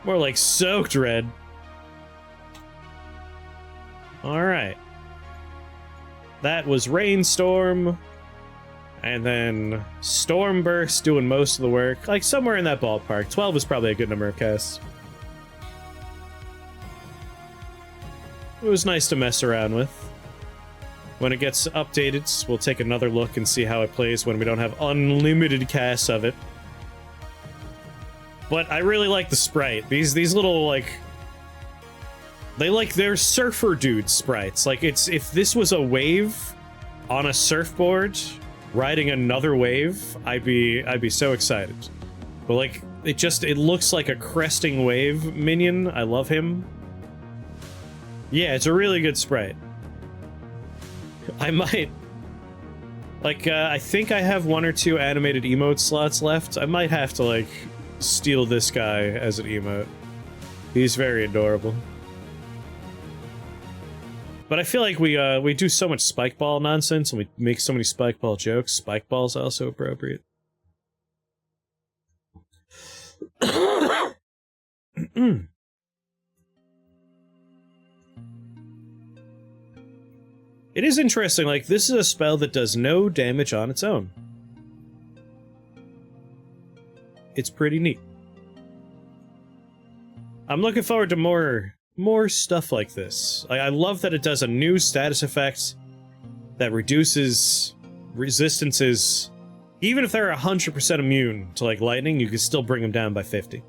More like Soaked Red. Alright. That was Rainstorm, and then Stormburst doing most of the work. Like, somewhere in that ballpark. 12 is probably a good number of casts. It was nice to mess around with. When it gets updated, we'll take another look and see how it plays when we don't have unlimited casts of it. But I really like the sprite. These little, like... they're surfer dude sprites. Like, it's, if this was a wave on a surfboard riding another wave, I'd be so excited. But like, it looks like a cresting wave minion. I love him. Yeah, it's a really good sprite. I might... like, I think I have 1 or 2 animated emote slots left. I might have to, like, steal this guy as an emote. He's very adorable. But I feel like we do so much spike ball nonsense and we make so many spike ball jokes. Spike ball's also appropriate. It is interesting, like, this is a spell that does no damage on its own. It's pretty neat. I'm looking forward to more stuff like this. Like, I love that it does a new status effect that reduces resistances. Even if they're 100% immune to, like, lightning, you can still bring them down by 50.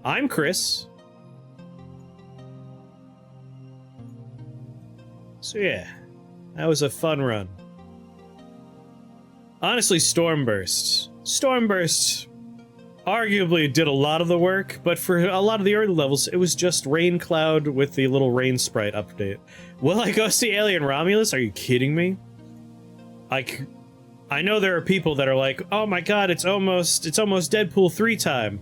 I'm Chris. So yeah, that was a fun run. Honestly, Stormburst. Stormburst arguably did a lot of the work, but for a lot of the early levels, it was just Raincloud with the little rain sprite update. Will I go see Alien Romulus? Are you kidding me? Like, I know there are people that are like, oh my god, it's almost Deadpool 3 time.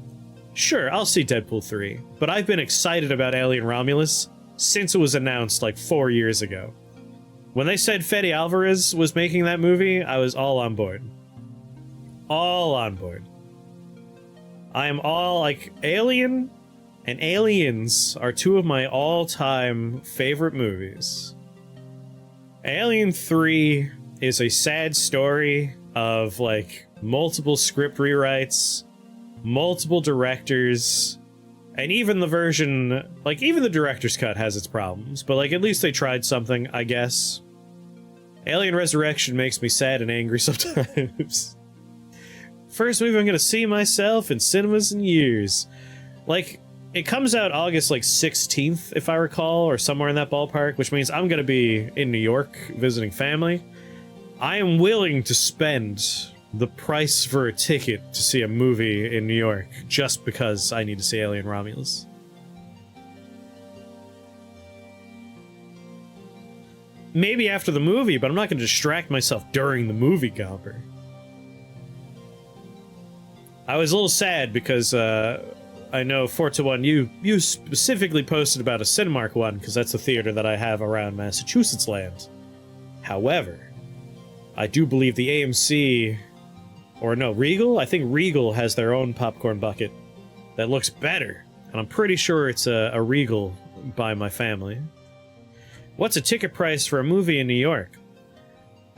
Sure, I'll see Deadpool 3, but I've been excited about Alien Romulus since it was announced like 4 years ago. When they said Fede Alvarez was making that movie, I was all on board. All on board. I am all, like, Alien and Aliens are 2 of my all-time favorite movies. Alien 3 is a sad story of, like, multiple script rewrites, multiple directors, and even the version, like, even the director's cut has its problems, but, like, at least they tried something, I guess. Alien Resurrection makes me sad and angry sometimes. First movie I'm gonna see myself in cinemas in years. Like, it comes out August, like, 16th, if I recall, or somewhere in that ballpark, which means I'm gonna be in New York visiting family. I am willing to spend the price for a ticket to see a movie in New York just because I need to see Alien Romulus. Maybe after the movie, but I'm not gonna distract myself during the movie, Gomper. I was a little sad because, I know, Forza 1, you specifically posted about a Cinemark one, because that's the theater that I have around Massachusetts land. However, I do believe the AMC, or no, Regal? I think Regal has their own popcorn bucket that looks better, and I'm pretty sure it's a Regal by my family. What's a ticket price for a movie in New York?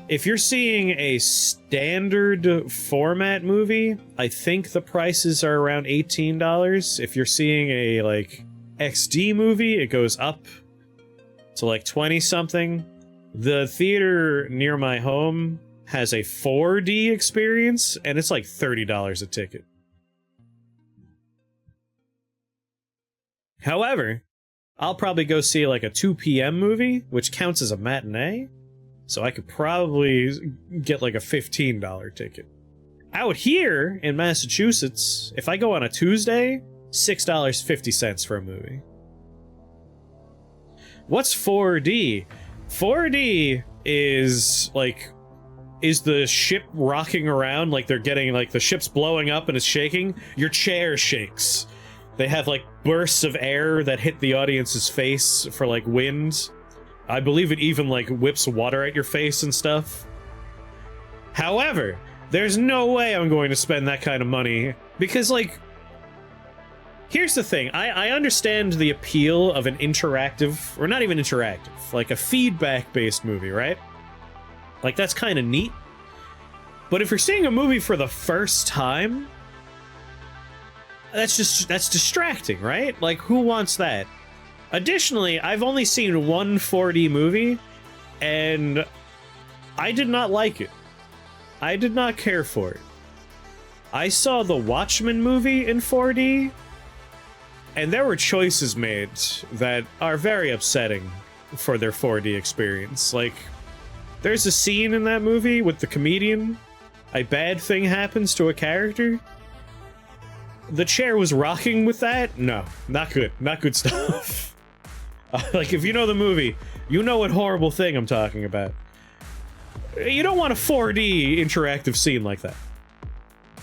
If you're seeing a standard format movie, I think the prices are around $18. If you're seeing a, like, XD movie, it goes up to, like, 20-something. The theater near my home has a 4D experience, and it's like $30 a ticket. However, I'll probably go see, like, a 2 p.m. movie, which counts as a matinee. So I could probably get like a $15 ticket. Out here in Massachusetts, if I go on a Tuesday, $6.50 for a movie. What's 4D? 4D is the ship rocking around, like they're getting, like the ship's blowing up and it's shaking. Your chair shakes. They have like bursts of air that hit the audience's face for like wind. I believe it even, like, whips water at your face and stuff. However, there's no way I'm going to spend that kind of money. Because, like, here's the thing. I understand the appeal of an interactive, or not even interactive, like a feedback-based movie, right? Like, that's kind of neat. But if you're seeing a movie for the first time, that's distracting, right? Like, who wants that? Additionally, I've only seen one 4D movie, and I did not like it. I did not care for it. I saw the Watchmen movie in 4D, and there were choices made that are very upsetting for their 4D experience. Like, there's a scene in that movie with the comedian. A bad thing happens to a character. The chair was rocking with that? No, not good. Not good stuff. Like, if you know the movie, you know what horrible thing I'm talking about. You don't want a 4D interactive scene like that.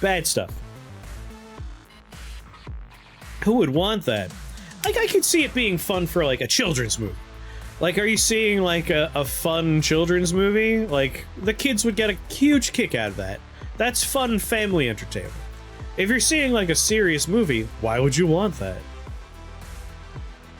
Bad stuff. Who would want that? Like, I could see it being fun for, like, a children's movie. Like, are you seeing, like, a fun children's movie? Like, the kids would get a huge kick out of that. That's fun family entertainment. If you're seeing, like, a serious movie, why would you want that?